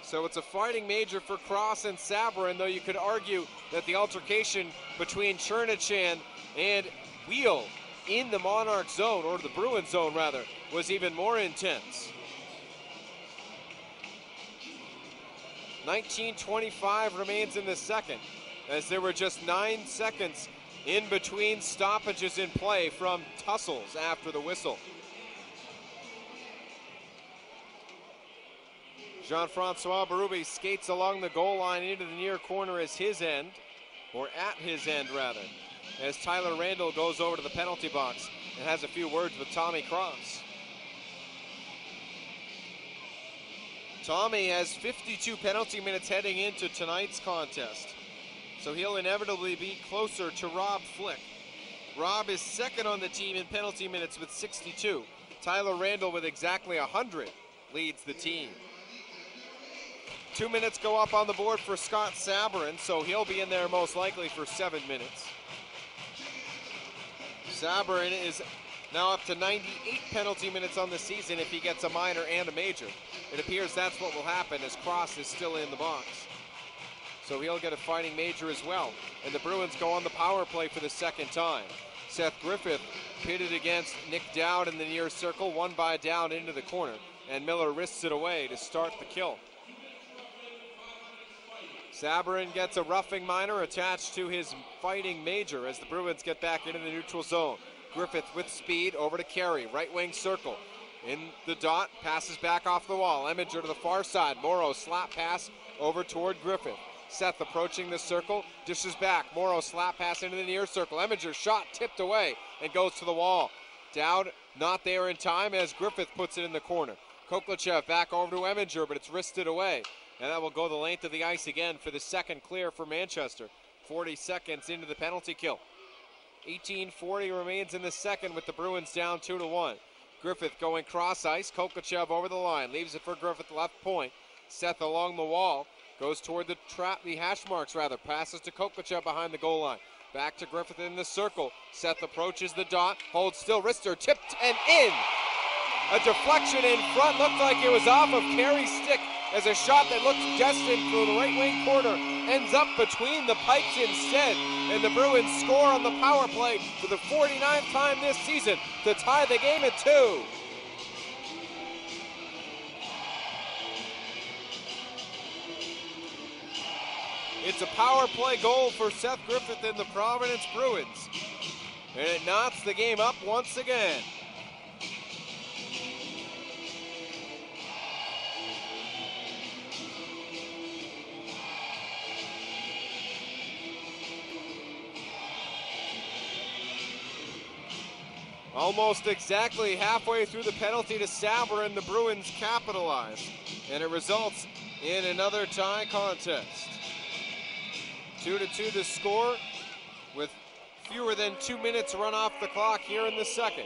So it's a fighting major for Cross and Sabrin, though you could argue that the altercation between Chernichan and Wheel in the Monarch zone, or the Bruin zone rather, was even more intense. 19:25 remains in the second, as there were just 9 seconds in between stoppages in play from tussles after the whistle. Jean-Francois Berube skates along the goal line into the near corner as his end, or at his end rather, as Tyler Randall goes over to the penalty box and has a few words with Tommy Cross. Tommy has 52 penalty minutes heading into tonight's contest, so he'll inevitably be closer to Rob Flick. Rob is second on the team in penalty minutes with 62. Tyler Randall with exactly 100 leads the team. 2 minutes go up on the board for Scott Sabrin, so he'll be in there most likely for 7 minutes. Sabrin is now up to 98 penalty minutes on the season if he gets a minor and a major. it appears that's what will happen as Cross is still in the box. So he'll get a fighting major as well. And the Bruins go on the power play for the second time. Seth Griffith pitted against Nick Dowd in the near circle, won by Dowd into the corner, and Miller wrists it away to start the kill. Sabourin gets a roughing minor attached to his fighting major as the Bruins get back into the neutral zone. Griffith with speed over to Carey, right wing circle. In the dot, passes back off the wall. Eminger to the far side. Morrow slap pass over toward Griffith. Seth approaching the circle, dishes back. Morrow slap pass into the near circle. Eminger shot tipped away and goes to the wall. Dowd not there in time as Griffith puts it in the corner. Koklachev back over to Eminger, but it's wristed away. And that will go the length of the ice again for the second clear for Manchester. 40 seconds into the penalty kill. 18:40 remains in the second with the Bruins down 2-1. Griffith going cross ice. Koklachev over the line. Leaves it for Griffith left point. Seth along the wall. Goes toward the hash marks rather. Passes to Koklachev behind the goal line. Back to Griffith in the circle. Seth approaches the dot. Holds still. Wrister tipped and in. A deflection in front. Looked like it was off of Carey's stick as a shot that looked destined for the right wing corner ends up between the pipes instead. And the Bruins score on the power play for the 49th time this season to tie the game at 2. It's a power play goal for Seth Griffith and the Providence Bruins. And it knots the game up once again. Almost exactly halfway through the penalty to Sabourin, the Bruins capitalize. And it results in another tie contest. 2-2 the score with fewer than 2 minutes run off the clock here in the second.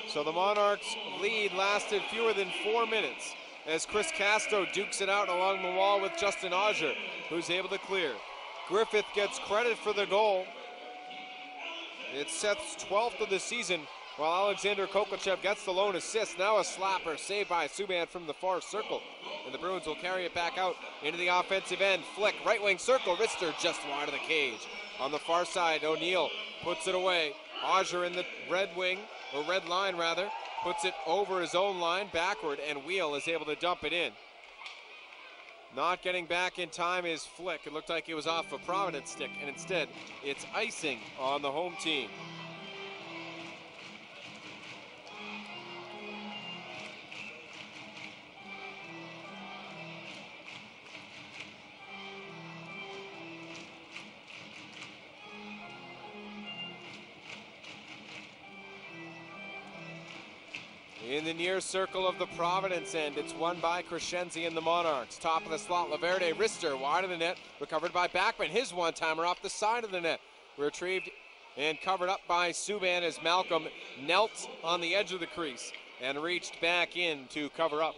So the Monarchs' lead lasted fewer than 4 minutes as Chris Casto dukes it out along the wall with Justin Auger, who's able to clear. Griffith gets credit for the goal. It's Seth's 12th of the season, while Alexander Koklachev gets the lone assist. Now a slapper saved by Subban from the far circle. And the Bruins will carry it back out into the offensive end. Flick, right wing circle, Rister just wide of the cage. On the far side, O'Neill puts it away. Auger in the red wing, or red line rather, puts it over his own line backward, and Wheel is able to dump it in. Not getting back in time is Flick. It looked like it was off a Providence stick, and instead it's icing on the home team. In the near circle of the Providence end, it's won by Crescenzi and the Monarchs. Top of the slot, Laverde, Rister, wide of the net, recovered by Backman. His one-timer off the side of the net. Retrieved and covered up by Subban as Malcolm knelt on the edge of the crease and reached back in to cover up.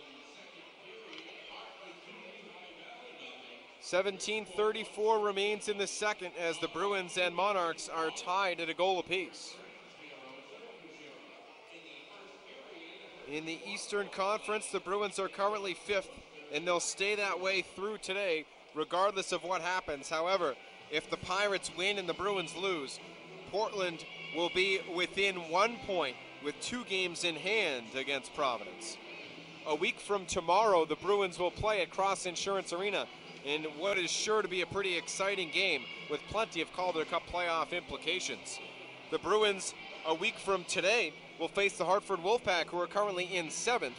17:34 remains in the second as the Bruins and Monarchs are tied at a goal apiece. In the Eastern Conference, the Bruins are currently 5th, and they'll stay that way through today, regardless of what happens. However, if the Pirates win and the Bruins lose, Portland will be within 1 point with 2 games in hand against Providence. A week from tomorrow, the Bruins will play at Cross Insurance Arena in what is sure to be a pretty exciting game with plenty of Calder Cup playoff implications. The Bruins, a week from today, will face the Hartford Wolfpack, who are currently in 7th,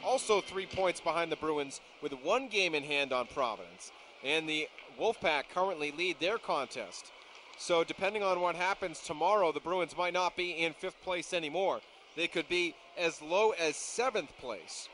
also 3 points behind the Bruins with 1 game in hand on Providence. And the Wolfpack currently lead their contest. So depending on what happens tomorrow, the Bruins might not be in 5th place anymore. They could be as low as 7th place.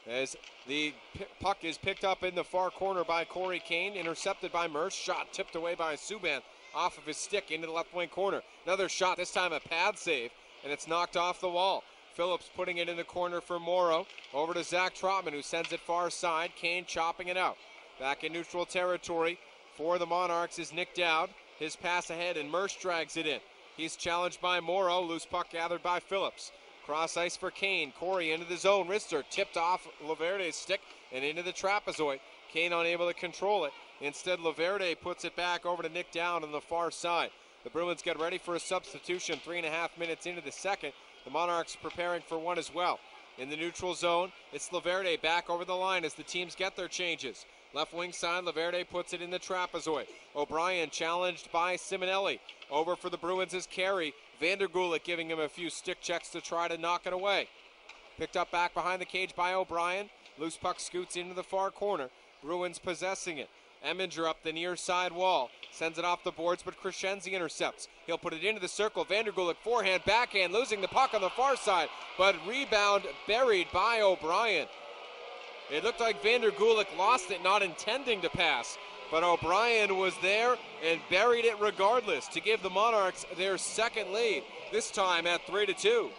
As the puck is picked up in the far corner by Corey Kane, intercepted by Mersch, shot tipped away by Subban off of his stick into the left wing corner. Another shot, this time a pad save, and it's knocked off the wall. Phillips putting it in the corner for Morrow. Over to Zach Trotman, who sends it far side. Kane chopping it out. Back in neutral territory for the Monarchs is Nick Dowd. His pass ahead, and Mersch drags it in. He's challenged by Morrow. Loose puck gathered by Phillips. Cross ice for Kane. Corey into the zone. Wrister tipped off Laverde's stick and into the trapezoid. Kane unable to control it. Instead, Laverde puts it back over to Nick Down on the far side. The Bruins get ready for a substitution 3.5 minutes into the second. The Monarchs preparing for one as well. In the neutral zone, it's Laverde back over the line as the teams get their changes. Left wing side, Laverde puts it in the trapezoid. O'Brien challenged by Simonelli. Over for the Bruins is Carey. Vandergulik giving him a few stick checks to try to knock it away. Picked up back behind the cage by O'Brien. Loose puck scoots into the far corner. Bruins possessing it. Eminger up the near side wall. Sends it off the boards, but Crescenzi intercepts. He'll put it into the circle. Vandergulik forehand, backhand, losing the puck on the far side, but rebound buried by O'Brien. It looked like Vandergulik lost it, not intending to pass, but O'Brien was there and buried it regardless to give the Monarchs their second lead, this time at 3-2.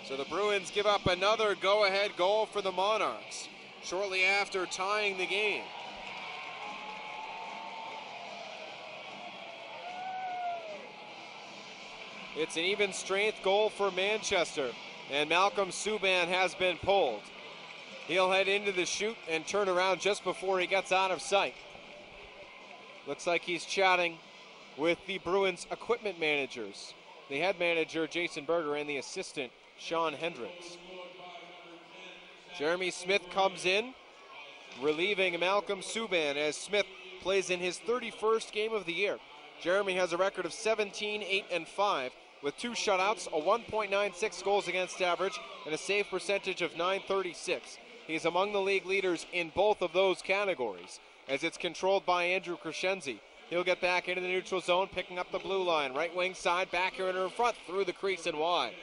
So the Bruins give up another go-ahead goal for the Monarchs shortly after tying the game. It's an even strength goal for Manchester, and Malcolm Subban has been pulled. He'll head into the chute and turn around just before he gets out of sight. Looks like he's chatting with the Bruins equipment managers, the head manager Jason Berger and the assistant Sean Hendricks. Jeremy Smith comes in, relieving Malcolm Subban as Smith plays in his 31st game of the year. Jeremy has a record of 17, 8, and 5 with 2 shutouts, a 1.96 goals against average, and a save percentage of .936. He's among the league leaders in both of those categories, as it's controlled by Andrew Crescenzi. He'll get back into the neutral zone, picking up the blue line. Right wing side, back here in front, through the crease and wide.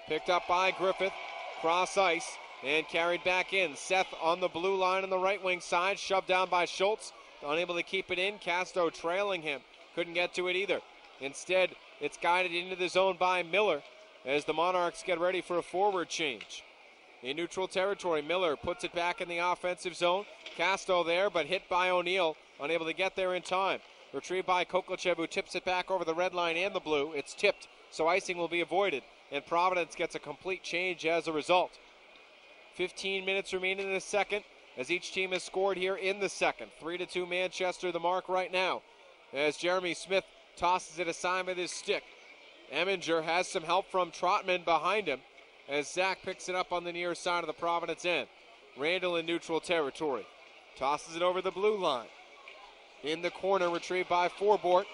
Picked up by Griffith, cross ice, and carried back in. Seth on the blue line on the right wing side, shoved down by Schultz, unable to keep it in. Casto trailing him, couldn't get to it either. Instead, it's guided into the zone by Miller as the Monarchs get ready for a forward change. In neutral territory, Miller puts it back in the offensive zone. Casto there, but hit by O'Neill, unable to get there in time. Retrieved by Koklachev, who tips it back over the red line and the blue. It's tipped, so icing will be avoided, and Providence gets a complete change as a result. 15 minutes remaining in the second as each team has scored here in the second. 3-2 Manchester, the mark right now, as Jeremy Smith tosses it aside with his stick. Eminger has some help from Trotman behind him as Zach picks it up on the near side of the Providence end. Randall in neutral territory. Tosses it over the blue line. In the corner, retrieved by Forbort.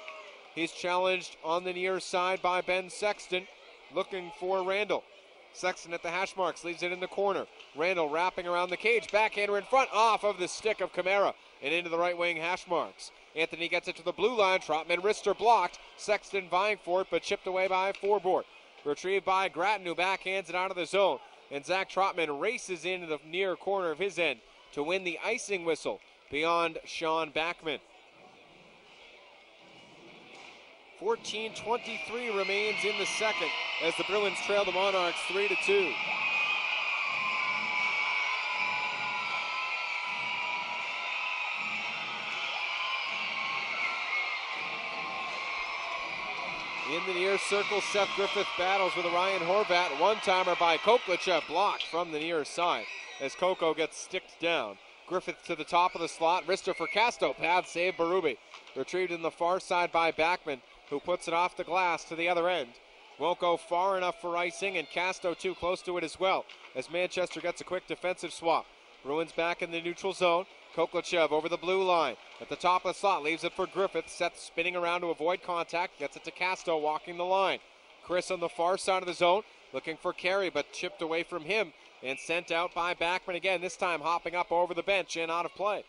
He's challenged on the near side by Ben Sexton, looking for Randall. Sexton at the hash marks, leaves it in the corner. Randall wrapping around the cage, backhander in front, off of the stick of Camara, and into the right wing hash marks. Anthony gets it to the blue line. Trotman, wrister blocked. Sexton vying for it, but chipped away by Forbort. Retrieved by Grattan, who backhands it out of the zone. And Zach Trotman races into the near corner of his end to win the icing whistle beyond Sean Backman. 14:23 remains in the second as the Bruins trail the Monarchs 3-2. In the near circle, Seth Griffith battles with Ryan Horvat. One-timer by Koklachev, blocked from the near side as Coco gets sticked down. Griffith to the top of the slot. Wrister for Casto. Pad save Berube. Retrieved in the far side by Backman, who puts it off the glass to the other end. Won't go far enough for icing, and Casto too close to it as well as Manchester gets a quick defensive swap. Bruins back in the neutral zone. Koklachev over the blue line. At the top of the slot, leaves it for Griffith. Seth spinning around to avoid contact. Gets it to Casto, walking the line. Chris on the far side of the zone, looking for Carey, but chipped away from him and sent out by Backman again, this time hopping up over the bench and out of play.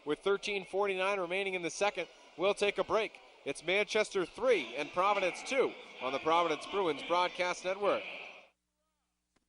With 13:49 remaining in the second, we'll take a break. It's Manchester 3 and Providence 2 on the Providence Bruins Broadcast Network.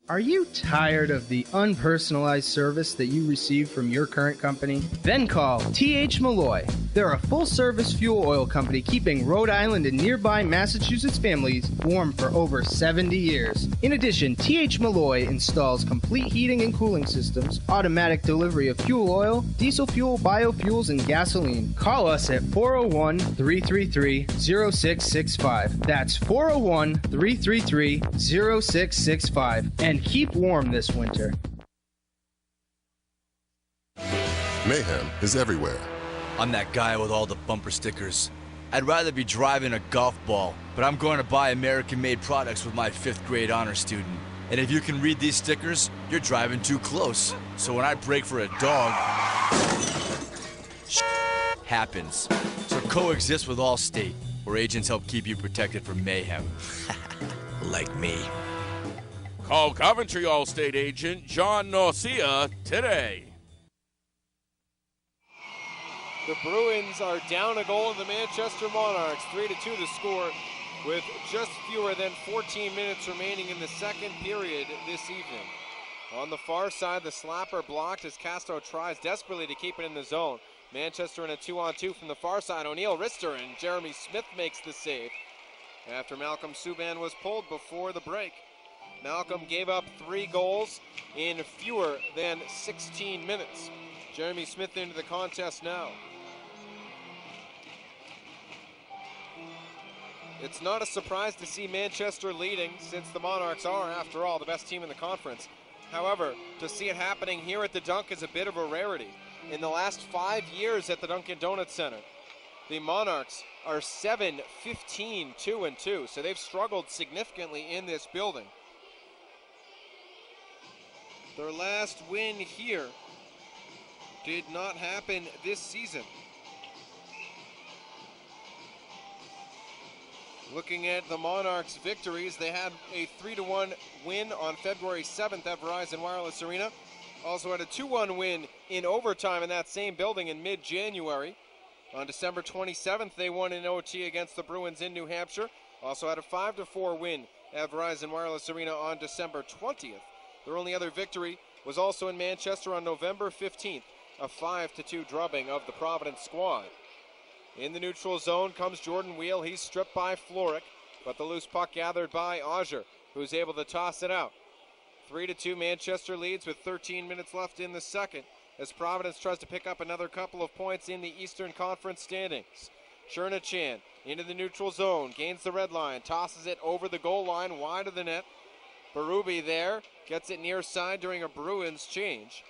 Are you tired of the unpersonalized service that you receive from your current company? Then call T.H. Malloy. They're a full-service fuel oil company keeping Rhode Island and nearby Massachusetts families warm for over 70 years. In addition, T.H. Malloy installs complete heating and cooling systems, automatic delivery of fuel oil, diesel fuel, biofuels, and gasoline. Call us at 401-333-0665. That's 401-333-0665. And keep warm this winter. Mayhem is everywhere. I'm that guy with all the bumper stickers. I'd rather be driving a golf ball, but I'm going to buy American-made products with my 5th grade honor student. And if you can read these stickers, you're driving too close. So when I brake for a dog, happens. So coexist with Allstate, where agents help keep you protected from mayhem. Like me. Call Coventry Allstate agent John Norcia today. The Bruins are down a goal to the Manchester Monarchs, 3-2 the score, with just fewer than 14 minutes remaining in the second period this evening. On the far side, the slapper blocked as Castro tries desperately to keep it in the zone. Manchester in a 2-on-2 from the far side. O'Neill Rister and Jeremy Smith makes the save after Malcolm Subban was pulled before the break. Malcolm gave up 3 goals in fewer than 16 minutes. Jeremy Smith into the contest now. It's not a surprise to see Manchester leading, since the Monarchs are, after all, the best team in the conference. However, to see it happening here at the Dunk is a bit of a rarity. In the last 5 years at the Dunkin' Donuts Center, the Monarchs are 7-15-2-2, so they've struggled significantly in this building. Their last win here did not happen this season. Looking at the Monarchs' victories, they had a 3-1 win on February 7th at Verizon Wireless Arena. Also had a 2-1 win in overtime in that same building in mid-January. On December 27th, they won in OT against the Bruins in New Hampshire. Also had a 5-4 win at Verizon Wireless Arena on December 20th. Their only other victory was also in Manchester on November 15th, a 5-2 drubbing of the Providence squad. In the neutral zone comes Jordan Wheel. He's stripped by Floric, but the loose puck gathered by Auger, who's able to toss it out. 3-2 Manchester leads with 13 minutes left in the second, as Providence tries to pick up another couple of points in the Eastern Conference standings. Chernachan into the neutral zone, gains the red line, tosses it over the goal line, wide of the net. Berube there, gets it near side during a Bruins change,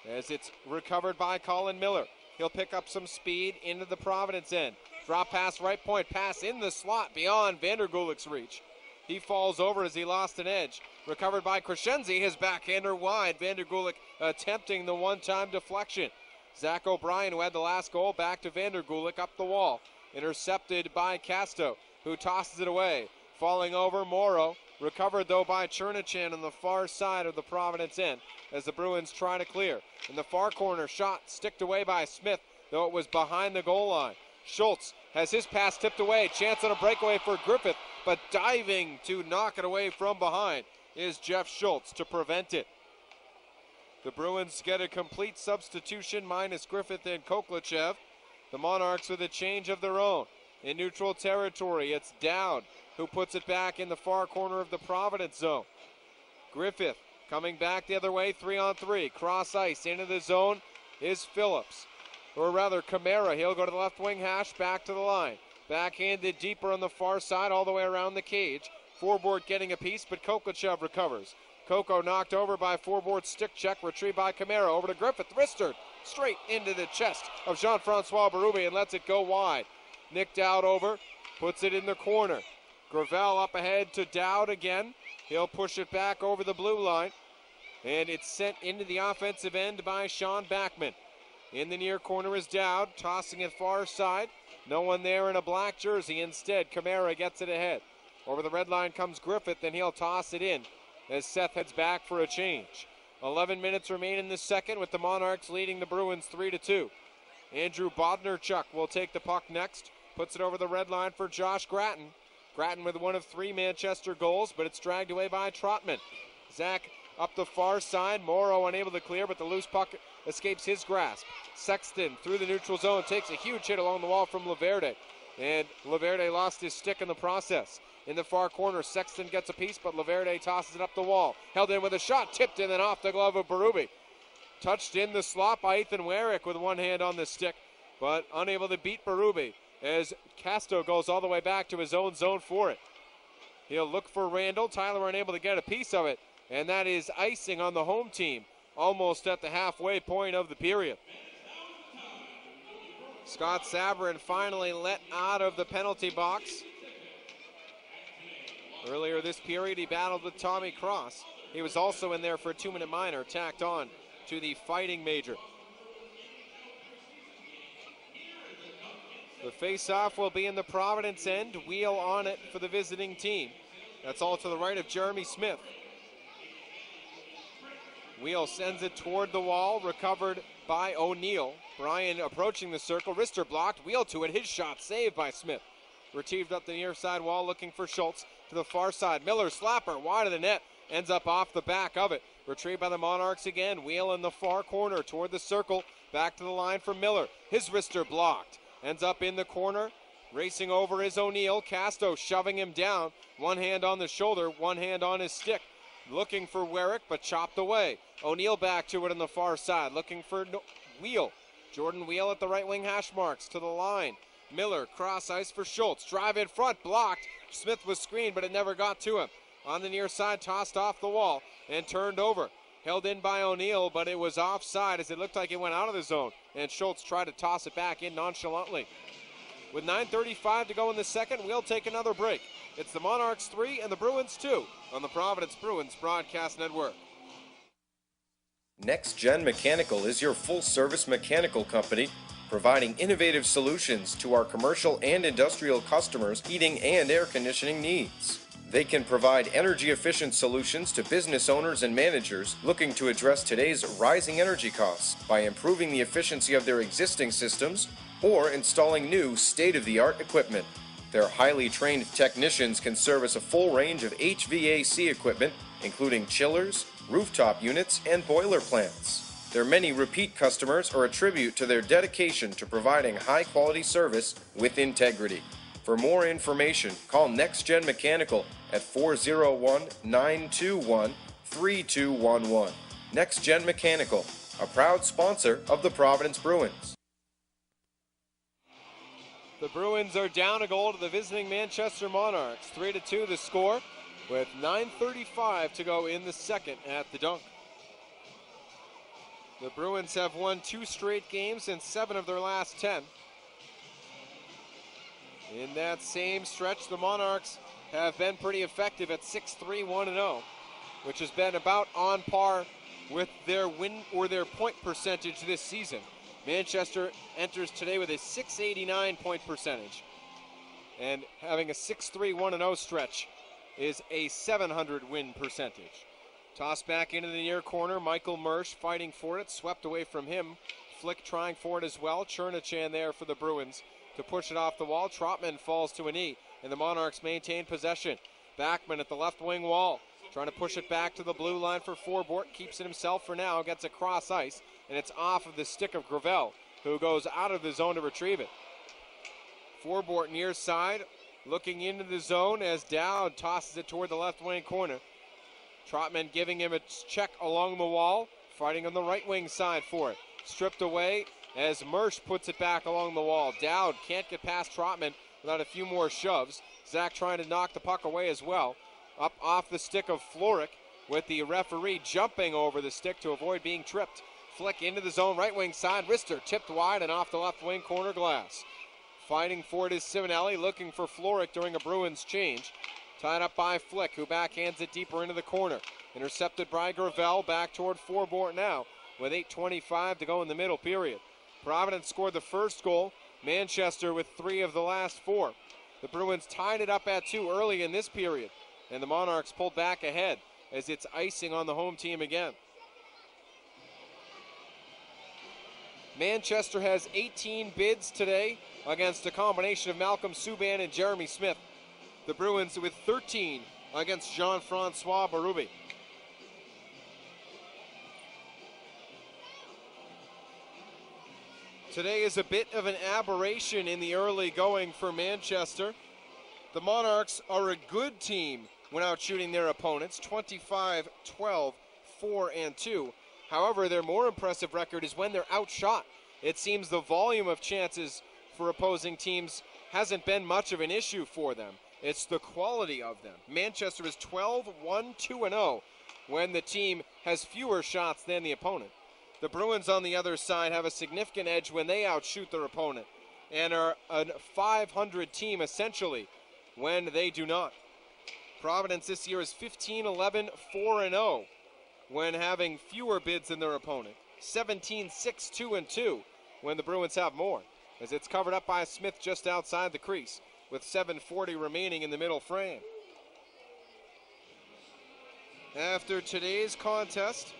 as it's recovered by Colin Miller. He'll pick up some speed into the Providence end. Drop pass, right point, pass in the slot beyond Vandergulik's reach. He falls over as he lost an edge. Recovered by Crescenzi, his backhander wide. Vandergulik attempting the one-time deflection. Zach O'Brien, who had the last goal, back to Vandergulik up the wall. Intercepted by Casto, who tosses it away. Falling over, Morrow. Recovered, though, by Chernachan on the far side of the Providence end as the Bruins try to clear. In the far corner, shot sticked away by Smith, though it was behind the goal line. Schultz has his pass tipped away. Chance on a breakaway for Griffith, but diving to knock it away from behind is Jeff Schultz to prevent it. The Bruins get a complete substitution minus Griffith and Koklachev. The Monarchs with a change of their own. In neutral territory, it's Dowd who puts it back in the far corner of the Providence zone. Griffith coming back the other way, 3-on-3. Cross ice into the zone is Phillips. Or rather, Camara. He'll go to the left wing hash, back to the line. Backhanded deeper on the far side, all the way around the cage. Forboard getting a piece, but Koklachev recovers. Coco knocked over by Forboard, stick check, retrieved by Camara. Over to Griffith, wristed straight into the chest of Jean-Francois Berube and lets it go wide. Nick Dowd over, puts it in the corner. Gravel up ahead to Dowd again. He'll push it back over the blue line. And it's sent into the offensive end by Sean Backman. In the near corner is Dowd, tossing it far side. No one there in a black jersey. Instead, Camara gets it ahead. Over the red line comes Griffith, and he'll toss it in as Seth heads back for a change. 11 minutes remain in the second, with the Monarchs leading the Bruins 3-2. Andrew Bodnarchuk will take the puck next. Puts it over the red line for Josh Gratton. Gratton with one of 3 Manchester goals, but it's dragged away by Trotman. Zach up the far side. Morrow unable to clear, but the loose puck escapes his grasp. Sexton through the neutral zone takes a huge hit along the wall from Laverde. And Laverde lost his stick in the process. In the far corner, Sexton gets a piece, but Laverde tosses it up the wall. Held in with a shot, tipped in and off the glove of Berube. Touched in the slot by Ethan Warwick with one hand on the stick, but unable to beat Berube as Casto goes all the way back to his own zone for it. He'll look for Randall. Tyler unable to get a piece of it, and that is icing on the home team, almost at the halfway point of the period. Scott Sabrin finally let out of the penalty box. Earlier this period, he battled with Tommy Cross. He was also in there for a 2-minute minor, tacked on to the fighting major. The face-off will be in the Providence end. Wheel on it for the visiting team. That's all to the right of Jeremy Smith. Wheel sends it toward the wall, recovered by O'Neill. Bryan approaching the circle, wrister blocked, Wheel to it, his shot saved by Smith. Retrieved up the near side wall, looking for Schultz to the far side. Miller slapper wide of the net, ends up off the back of it. Retrieved by the Monarchs again. Wheel in the far corner toward the circle, back to the line for Miller. His wrister blocked, ends up in the corner. Racing over is O'Neill. Casto shoving him down. One hand on the shoulder, one hand on his stick. Looking for Warwick, but chopped away. O'Neill back to it on the far side, looking for Wheel. Jordan Wheel at the right wing hash marks to the line. Miller cross ice for Schultz. Drive in front, blocked. Smith was screened, but it never got to him. On the near side, tossed off the wall and turned over. Held in by O'Neill, but it was offside as it looked like it went out of the zone. And Schultz tried to toss it back in nonchalantly. With 9:35 to go in the second, we'll take another break. It's the Monarchs 3 and the Bruins 2 on the Providence Bruins Broadcast Network. Next Gen Mechanical is your full-service mechanical company, providing innovative solutions to our commercial and industrial customers' heating and air conditioning needs. They can provide energy-efficient solutions to business owners and managers looking to address today's rising energy costs by improving the efficiency of their existing systems or installing new state-of-the-art equipment. Their highly trained technicians can service a full range of HVAC equipment, including chillers, rooftop units, and boiler plants. Their many repeat customers are a tribute to their dedication to providing high-quality service with integrity. For more information, call Next Gen Mechanical at 401-921-3211. Next Gen Mechanical, a proud sponsor of the Providence Bruins. The Bruins are down a goal to the visiting Manchester Monarchs. 3-2 the score with 9:35 to go in the second at the Dunk. The Bruins have won 2 straight games in 7 of their last 10. In that same stretch, the Monarchs have been pretty effective at 6-3-1-0, which has been about on par with their win or their point percentage this season. Manchester enters today with a 689 point percentage, and having a 6-3-1-0 stretch is a 700 win percentage. Toss back into the near corner. Michael Mersch fighting for it, swept away from him. Flick trying for it as well. Chernachan there for the Bruins to push it off the wall. Trotman falls to a knee, and the Monarchs maintain possession. Backman at the left wing wall, trying to push it back to the blue line for Forbort. Keeps it himself for now, gets across ice, and it's off of the stick of Gravel, who goes out of the zone to retrieve it. Forbort near side, looking into the zone as Dowd tosses it toward the left wing corner. Trotman giving him a check along the wall, fighting on the right wing side for it. Stripped away as Mersch puts it back along the wall. Dowd can't get past Trotman without a few more shoves. Zach trying to knock the puck away as well. Up off the stick of Floric with the referee jumping over the stick to avoid being tripped. Flick into the zone, right wing side. Wrister tipped wide and off the left wing corner glass. Fighting for it is Simonelli, looking for Floric during a Bruins change. Tied up by Flick, who backhands it deeper into the corner. Intercepted by Gravel, back toward Forbort now with 8:25 to go in the middle period. Providence scored the first goal. Manchester with 3 of the last 4. The Bruins tied it up at 2 early in this period, and the Monarchs pulled back ahead as it's icing on the home team again. Manchester has 18 bids today against a combination of Malcolm Subban and Jeremy Smith. The Bruins with 13 against Jean-Francois Berube. Today is a bit of an aberration in the early going for Manchester. The Monarchs are a good team when out shooting their opponents, 25-12, 4-2. However, their more impressive record is when they're outshot. It seems the volume of chances for opposing teams hasn't been much of an issue for them. It's the quality of them. Manchester is 12-1-2-0 when the team has fewer shots than the opponent. The Bruins on the other side have a significant edge when they outshoot their opponent and are a 500 team essentially when they do not. Providence this year is 15-11, 4-0 when having fewer bids than their opponent. 17-6, 2-2 when the Bruins have more, as it's covered up by Smith just outside the crease with 7:40 remaining in the middle frame. After today's contest,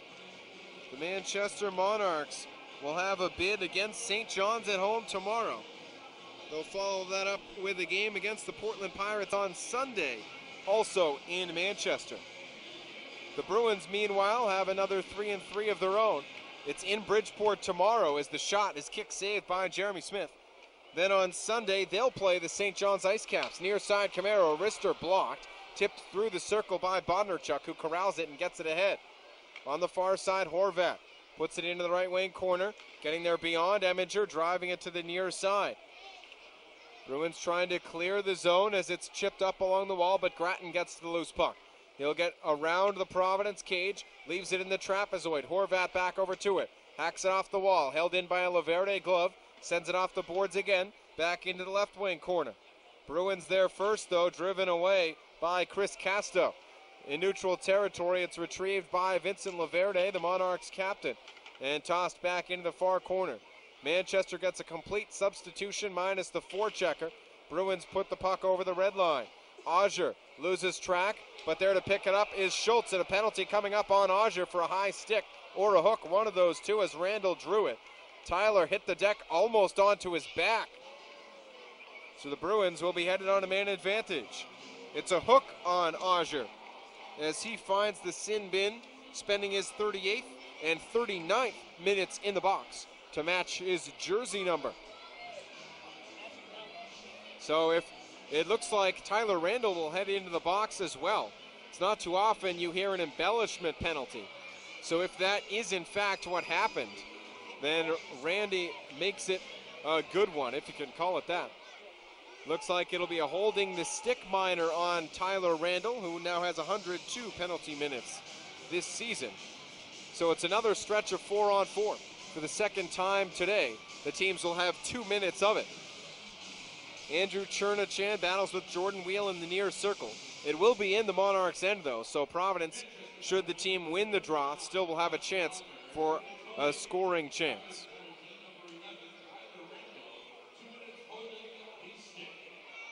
the Manchester Monarchs will have a bid against St. John's at home tomorrow. They'll follow that up with a game against the Portland Pirates on Sunday, also in Manchester. The Bruins, meanwhile, have another 3-3 of their own. It's in Bridgeport tomorrow as the shot is kick saved by Jeremy Smith. Then on Sunday, they'll play the St. John's Ice Caps. Near side Camaro, wrister blocked, tipped through the circle by Bodnarchuk, who corrals it and gets it ahead. On the far side, Horvat puts it into the right wing corner, getting there beyond Eminger, driving it to the near side. Bruins trying to clear the zone as it's chipped up along the wall, but Grattan gets to the loose puck. He'll get around the Providence cage, leaves it in the trapezoid. Horvat back over to it, hacks it off the wall, held in by a Laverde glove, sends it off the boards again, back into the left wing corner. Bruins there first, though, driven away by Chris Casto. In neutral territory, it's retrieved by Vincent Laverde, the Monarchs captain, and tossed back into the far corner. Manchester gets a complete substitution minus the forechecker. Bruins put the puck over the red line. Auger loses track, but there to pick it up is Schultz, and a penalty coming up on Auger for a high stick or a hook, one of those two, as Randall drew it. Tyler hit the deck almost onto his back. So the Bruins will be headed on a man advantage. It's a hook on Auger as he finds the sin bin, spending his 38th and 39th minutes in the box to match his jersey number. So if it looks like Tyler Randall will head into the box as well. It's not too often you hear an embellishment penalty. So if that is in fact what happened, then Randy makes it a good one, if you can call it that. Looks like it'll be a holding the stick minor on Tyler Randall, who now has 102 penalty minutes this season. So it's another stretch of 4-on-4. For the second time today, the teams will have 2 minutes of it. Andrew Chernachan battles with Jordan Wheel in the near circle. It will be in the Monarchs' end, though, so Providence, should the team win the draw, still will have a chance for a scoring chance.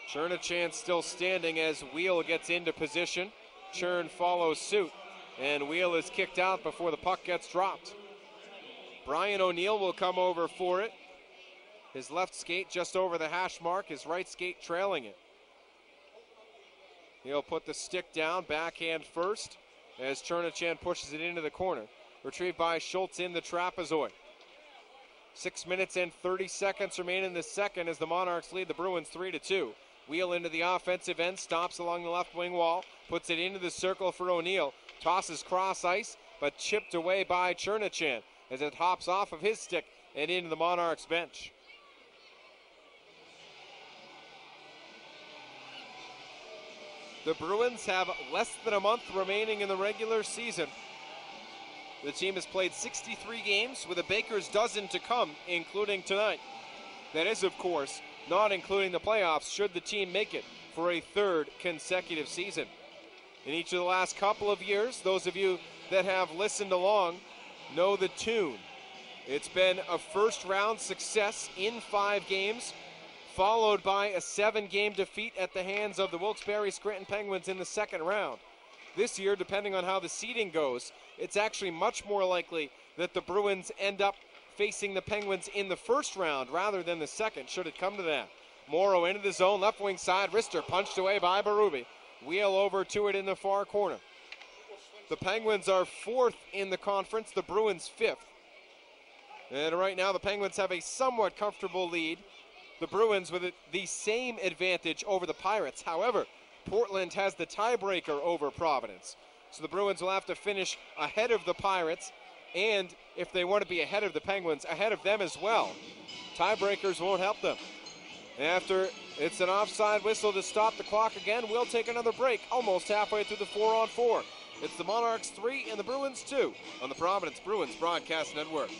Chernachan still standing as Wheel gets into position. Chern follows suit, and Wheel is kicked out before the puck gets dropped. Brian O'Neill will come over for it. His left skate just over the hash mark, his right skate trailing it. He'll put the stick down, backhand first, as Chernachan pushes it into the corner. Retrieved by Schultz in the trapezoid. 6 minutes and 30 seconds remain in the second as the Monarchs lead the Bruins 3-2. Wheel into the offensive end, stops along the left wing wall, puts it into the circle for O'Neill, tosses cross ice, but chipped away by Chernachan as it hops off of his stick and into the Monarchs bench. The Bruins have less than a month remaining in the regular season. The team has played 63 games with a baker's dozen to come, including tonight. That is, of course, not including the playoffs, should the team make it for a third consecutive season. In each of the last couple of years, those of you that have listened along know the tune. It's been a first-round success in 5 games, followed by a 7-game defeat at the hands of the Wilkes-Barre Scranton Penguins in the second round. This year, depending on how the seeding goes, it's actually much more likely that the Bruins end up facing the Penguins in the first round rather than the second, should it come to that. Morrow into the zone, left wing side, wrister punched away by Berube. Wheel over to it in the far corner. The Penguins are 4th in the conference, the Bruins 5th. And right now the Penguins have a somewhat comfortable lead. The Bruins with the same advantage over the Pirates. However, Portland has the tiebreaker over Providence. So the Bruins will have to finish ahead of the Pirates, and if they want to be ahead of the Penguins, ahead of them as well. Tiebreakers won't help them. After it's an offside whistle to stop the clock again, we'll take another break almost halfway through the 4-on-4. It's the Monarchs 3 and the Bruins 2 on the Providence Bruins Broadcast Network.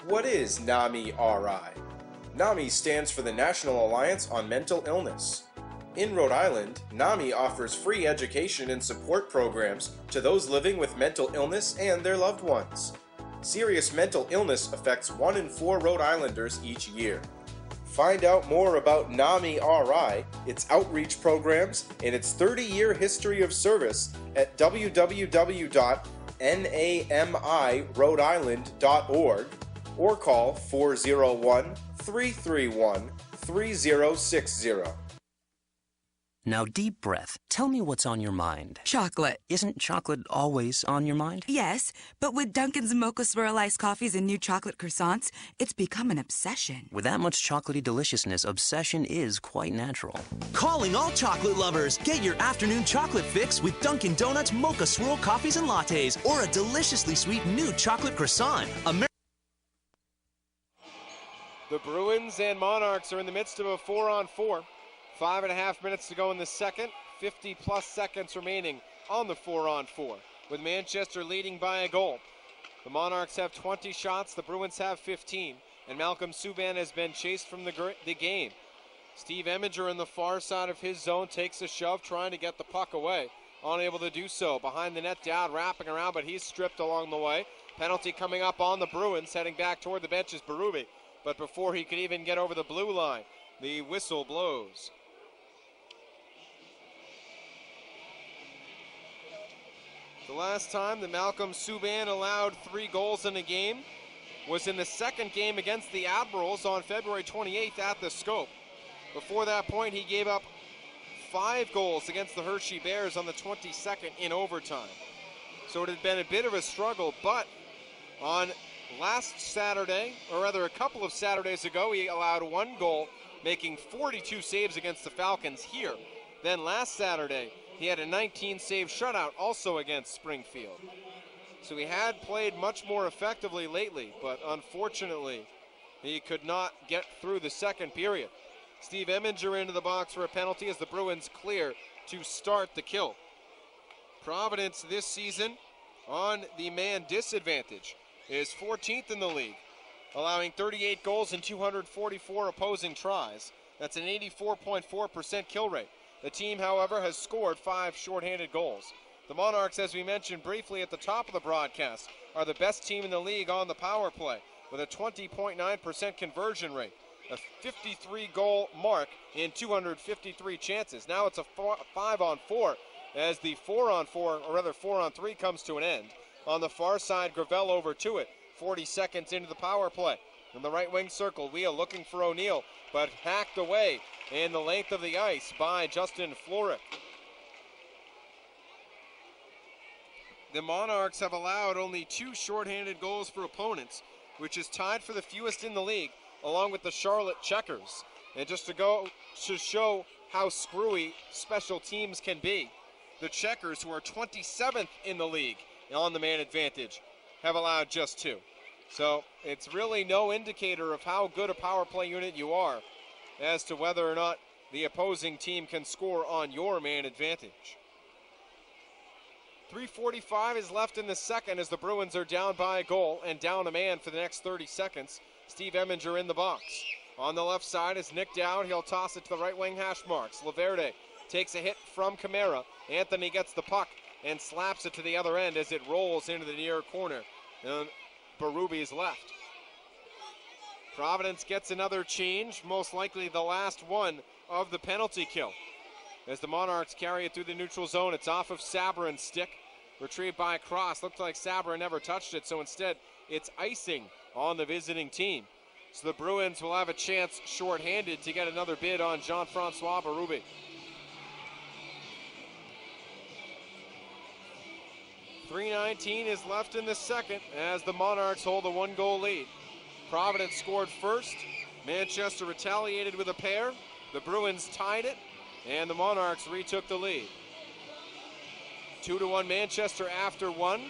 What is NAMI-RI? NAMI stands for the National Alliance on Mental Illness. In Rhode Island, NAMI offers free education and support programs to those living with mental illness and their loved ones. Serious mental illness affects 1 in 4 Rhode Islanders each year. Find out more about NAMI-RI, its outreach programs, and its 30-year history of service at www.nami-rhodeisland.org or call 401-331-3060. Now, deep breath. Tell me what's on your mind. Chocolate. Isn't chocolate always on your mind? Yes, but with Dunkin's Mocha Swirl Iced Coffees and new chocolate croissants, it's become an obsession. With that much chocolatey deliciousness, obsession is quite natural. Calling all chocolate lovers. Get your afternoon chocolate fix with Dunkin' Donuts Mocha Swirl Coffees and Lattes or a deliciously sweet new chocolate croissant. The Bruins and Monarchs are in the midst of a 4-on-4. 5.5 minutes to go in the second, 50-plus seconds remaining on the 4-on-4, with Manchester leading by a goal. The Monarchs have 20 shots, the Bruins have 15, and Malcolm Subban has been chased from the game. Steve Eminger in the far side of his zone takes a shove, trying to get the puck away. Unable to do so. Behind the net, Dowd wrapping around, but he's stripped along the way. Penalty coming up on the Bruins, heading back toward the bench is Berube, but before he could even get over the blue line, the whistle blows. The last time that Malcolm Subban allowed 3 goals in a game was in the second game against the Admirals on February 28th at the Scope. Before that point, he gave up 5 goals against the Hershey Bears on the 22nd in overtime. So it had been a bit of a struggle, but on last Saturday, or rather a couple of Saturdays ago, he allowed 1 goal, making 42 saves against the Falcons here. Then last Saturday, he had a 19-save shutout also against Springfield. So he had played much more effectively lately, but unfortunately, he could not get through the second period. Steve Eminger into the box for a penalty as the Bruins clear to start the kill. Providence this season on the man disadvantage is 14th in the league, allowing 38 goals and 244 opposing tries. That's an 84.4% kill rate. The team, however, has scored 5 shorthanded goals. The Monarchs, as we mentioned briefly at the top of the broadcast, are the best team in the league on the power play with a 20.9% conversion rate, a 53-goal mark in 253 chances. Now it's a 5-on-4 as the 4-on-4, or rather 4-on-3, comes to an end. On the far side, Gravel over to it, 40 seconds into the power play. In the right wing circle, Wheel looking for O'Neill, but hacked away in the length of the ice by Justin Florek. The Monarchs have allowed only 2 shorthanded goals for opponents, which is tied for the fewest in the league, along with the Charlotte Checkers. And just to show how screwy special teams can be, the Checkers, who are 27th in the league on the man advantage, have allowed just 2. So it's really no indicator of how good a power play unit you are as to whether or not the opposing team can score on your man advantage. 3:45 is left in the second as the Bruins are down by a goal and down a man for the next 30 seconds. Steve Eminger in the box. On the left side is Nick Dowd. He'll toss it to the right wing hash marks. Laverde takes a hit from Camara. Anthony gets the puck and slaps it to the other end as it rolls into the near corner. And Berube's left. Providence gets another change, most likely the last one of the penalty kill. As the Monarchs carry it through the neutral zone, it's off of Sabourin's stick. Retrieved by Cross. Looked like Sabourin never touched it, so instead it's icing on the visiting team. So the Bruins will have a chance shorthanded to get another bid on Jean-Francois Berube. 3:19 is left in the second as the Monarchs hold a 1-goal lead. Providence scored first. Manchester retaliated with a pair. The Bruins tied it, and the Monarchs retook the lead. 2-1 Manchester after one,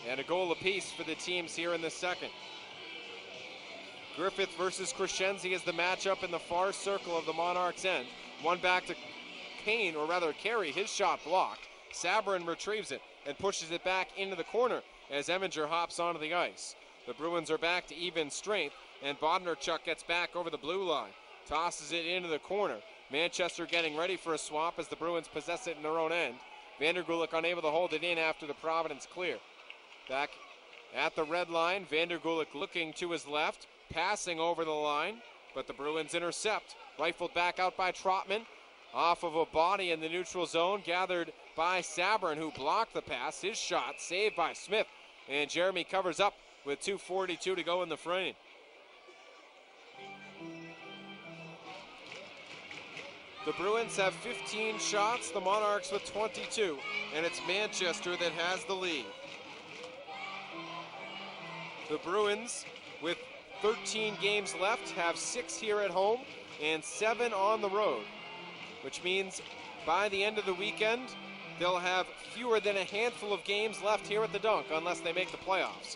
and a goal apiece for the teams here in the second. Griffith versus Crescenzi is the matchup in the far circle of the Monarchs' end. One back to Kane, or rather Carey, his shot blocked. Sabrin retrieves it and pushes it back into the corner as Eminger hops onto the ice. The Bruins are back to even strength, and Bodnarchuk gets back over the blue line. Tosses it into the corner. Manchester getting ready for a swap as the Bruins possess it in their own end. Vandergulik unable to hold it in after the Providence clear. Back at the red line, Vandergulik looking to his left, passing over the line, but the Bruins intercept. Rifled back out by Trotman, off of a body in the neutral zone, gathered by Sabrin, who blocked the pass. His shot saved by Smith, and Jeremy covers up with 2:42 to go in the frame. The Bruins have 15 shots, the Monarchs with 22, and it's Manchester that has the lead. The Bruins, with 13 games left, have 6 here at home and 7 on the road, which means by the end of the weekend, they'll have fewer than a handful of games left here at the Dunk unless they make the playoffs.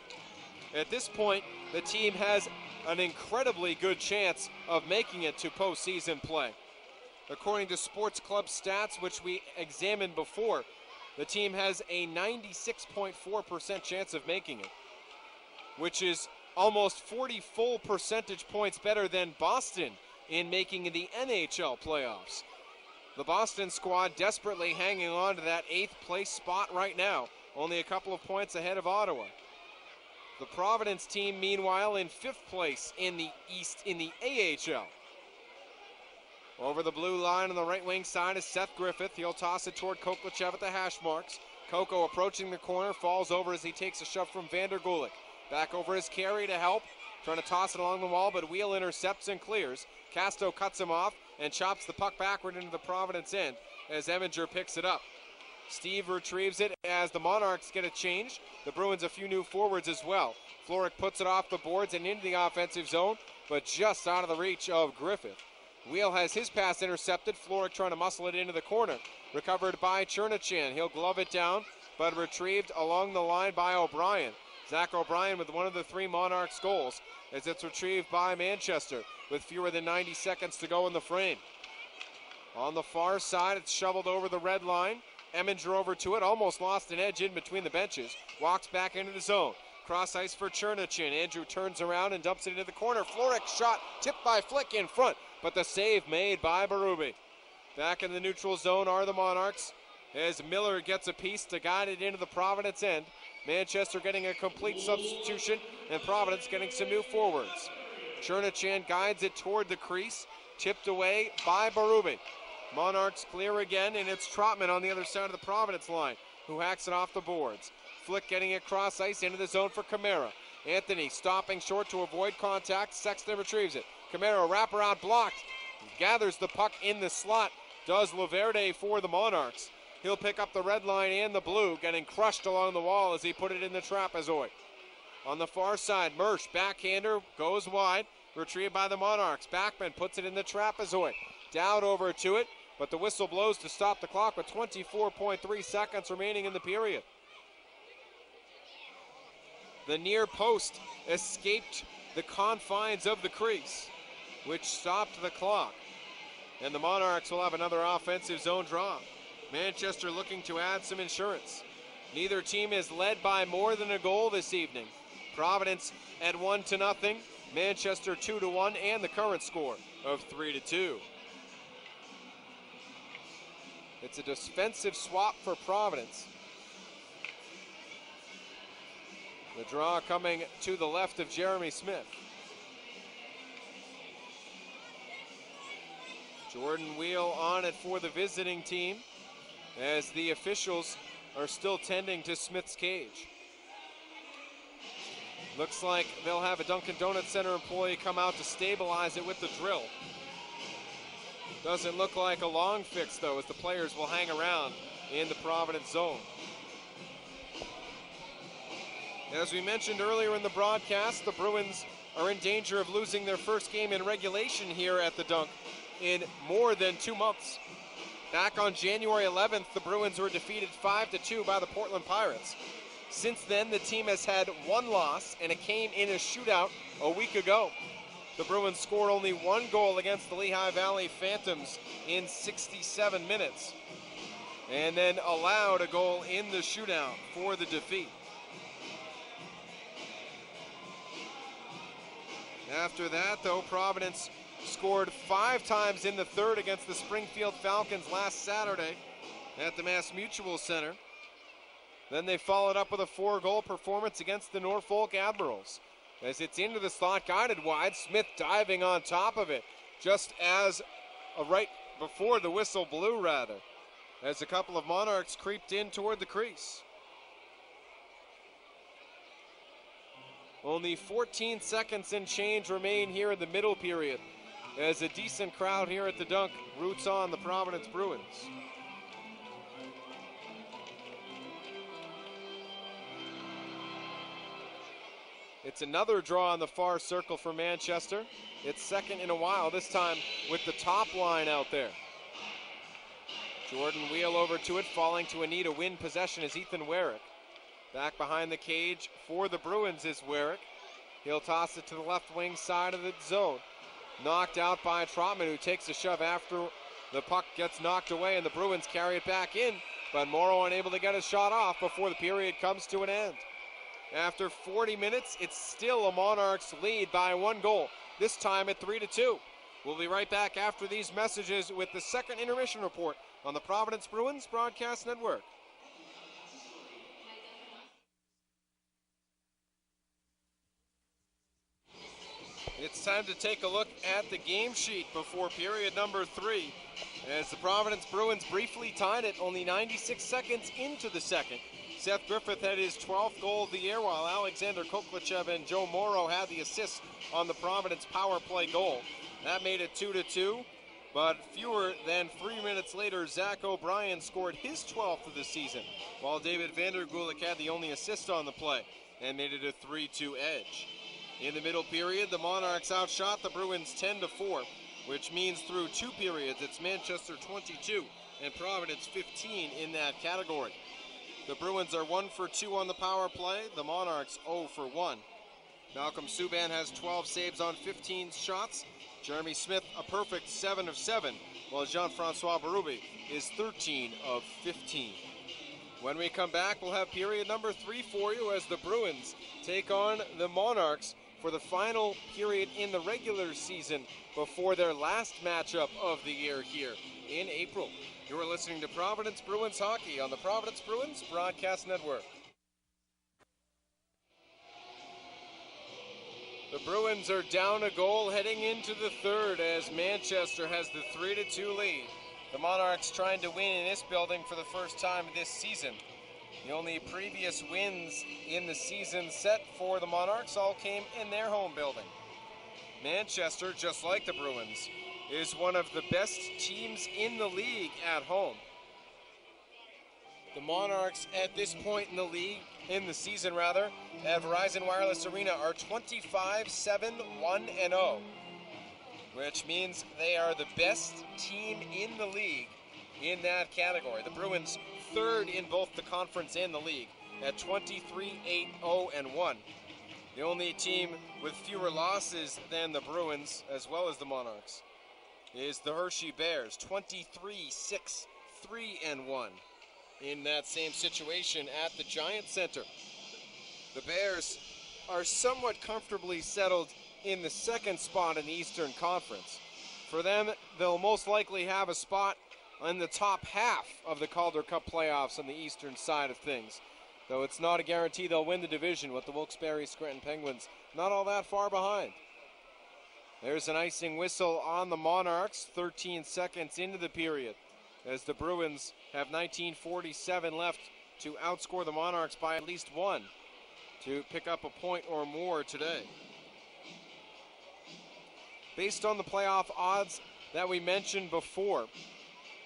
At this point, the team has an incredibly good chance of making it to postseason play. According to Sports Club Stats, which we examined before, the team has a 96.4% chance of making it, which is almost 40 full percentage points better than Boston in making the NHL playoffs. The Boston squad desperately hanging on to that 8th place spot right now, only a couple of points ahead of Ottawa. The Providence team, meanwhile, in 5th place in the East in the AHL. Over the blue line on the right wing side is Seth Griffith. He'll toss it toward Koklachev at the hash marks. Koko approaching the corner, falls over as he takes a shove from Vandergulik. Back over is Carey to help, trying to toss it along the wall, but Wheel intercepts and clears. Casto cuts him off and chops the puck backward into the Providence end as Eminger picks it up. Steve retrieves it as the Monarchs get a change. The Bruins a few new forwards as well. Floric puts it off the boards and into the offensive zone, but just out of the reach of Griffith. Wheel has his pass intercepted. Floric trying to muscle it into the corner. Recovered by Chernachan. He'll glove it down, but retrieved along the line by O'Brien. Zach O'Brien with one of the 3 Monarchs goals as it's retrieved by Manchester with fewer than 90 seconds to go in the frame. On the far side, it's shoveled over the red line. Eminger over to it, almost lost an edge in between the benches. Walks back into the zone. Cross ice for Chernachan. Andrew turns around and dumps it into the corner. Floric shot tipped by Flick in front, but the save made by Berube. Back in the neutral zone are the Monarchs as Miller gets a piece to guide it into the Providence end. Manchester getting a complete substitution and Providence getting some new forwards. Chernachan guides it toward the crease, tipped away by Berube. Monarchs clear again, and it's Trotman on the other side of the Providence line who hacks it off the boards. Flick getting it cross ice into the zone for Camara. Anthony stopping short to avoid contact. Sexton retrieves it. Camara wraparound blocked. Gathers the puck in the slot. Does Laverde for the Monarchs. He'll pick up the red line and the blue, getting crushed along the wall as he put it in the trapezoid. On the far side, Mersch, backhander, goes wide. Retrieved by the Monarchs. Backman puts it in the trapezoid. Down over to it, but the whistle blows to stop the clock with 24.3 seconds remaining in the period. The near post escaped the confines of the crease, which stopped the clock. And the Monarchs will have another offensive zone draw. Manchester looking to add some insurance. Neither team is led by more than a goal this evening. Providence at 1-0, Manchester 2-1, and the current score of 3-2. It's a defensive swap for Providence. The draw coming to the left of Jeremy Smith. Jordan Wheel on it for the visiting team as the officials are still tending to Smith's cage. Looks like they'll have a Dunkin' Donuts Center employee come out to stabilize it with the drill. Doesn't look like a long fix though, as the players will hang around in the Providence zone. As we mentioned earlier in the broadcast, the Bruins are in danger of losing their first game in regulation here at the Dunk in more than 2 months. Back on January 11th, the Bruins were defeated 5-2 by the Portland Pirates. Since then, the team has had one loss, and it came in a shootout a week ago. The Bruins scored only 1 goal against the Lehigh Valley Phantoms in 67 minutes, and then allowed a goal in the shootout for the defeat. After that, though, Providence scored 5 times in the third against the Springfield Falcons last Saturday at the Mass Mutual Center. Then they followed up with a 4-goal performance against the Norfolk Admirals. As it's into the slot, guided wide, Smith diving on top of it, just as right before the whistle blew, rather, as a couple of Monarchs creeped in toward the crease. Only 14 seconds and change remain here in the middle period, as a decent crowd here at the Dunk roots on the Providence Bruins. It's another draw on the far circle for Manchester. It's second in a while, this time with the top line out there. Jordan wheel over to it, falling to a knee to win possession is Ethan Werrick. Back behind the cage for the Bruins is Werrick. He'll toss it to the left wing side of the zone. Knocked out by Trotman, who takes a shove after the puck gets knocked away, and the Bruins carry it back in, but Morrow unable to get a shot off before the period comes to an end. After 40 minutes, it's still a Monarchs lead by 1 goal, this time at 3-2. We'll be right back after these messages with the second intermission report on the Providence Bruins Broadcast Network. It's time to take a look at the game sheet before period number 3, as the Providence Bruins briefly tied it only 96 seconds into the second. Seth Griffith had his 12th goal of the year, while Alexander Koklachev and Joe Morrow had the assist on the Providence power play goal. That made it 2-2, but fewer than 3 minutes later, Zach O'Brien scored his 12th of the season, while David Vandergulik had the only assist on the play and made it a 3-2 edge. In the middle period, the Monarchs outshot the Bruins 10-4, which means through 2 periods, it's Manchester 22 and Providence 15 in that category. The Bruins are 1 for 2 on the power play, the Monarchs 0 for 1. Malcolm Subban has 12 saves on 15 shots. Jeremy Smith a perfect 7 of 7, while Jean-Francois Berube is 13 of 15. When we come back, we'll have period number 3 for you as the Bruins take on the Monarchs for the final period in the regular season before their last matchup of the year here in April. You're listening to Providence Bruins Hockey on the Providence Bruins Broadcast Network. The Bruins are down a goal heading into the third as Manchester has the 3-2 lead. The Monarchs trying to win in this building for the first time this season. The only previous wins in the season set for the Monarchs all came in their home building. Manchester, just like the Bruins, is one of the best teams in the league at home. The Monarchs at this point in the league, in the season rather, at Verizon Wireless Arena are 25-7-1-0, which means they are the best team in the league in that category. The Bruins third in both the conference and the league at 23-8-0-1. The only team with fewer losses than the Bruins, as well as the Monarchs, is the Hershey Bears, 23-6-3-1 in that same situation at the Giant Center. The Bears are somewhat comfortably settled in the second spot in the Eastern Conference. For them, they'll most likely have a spot in the top half of the Calder Cup playoffs on the eastern side of things, though it's not a guarantee they'll win the division with the Wilkes-Barre Scranton Penguins not all that far behind. There's an icing whistle on the Monarchs 13 seconds into the period, as the Bruins have 19:47 left to outscore the Monarchs by at least 1 to pick up a point or more today. Based on the playoff odds that we mentioned before,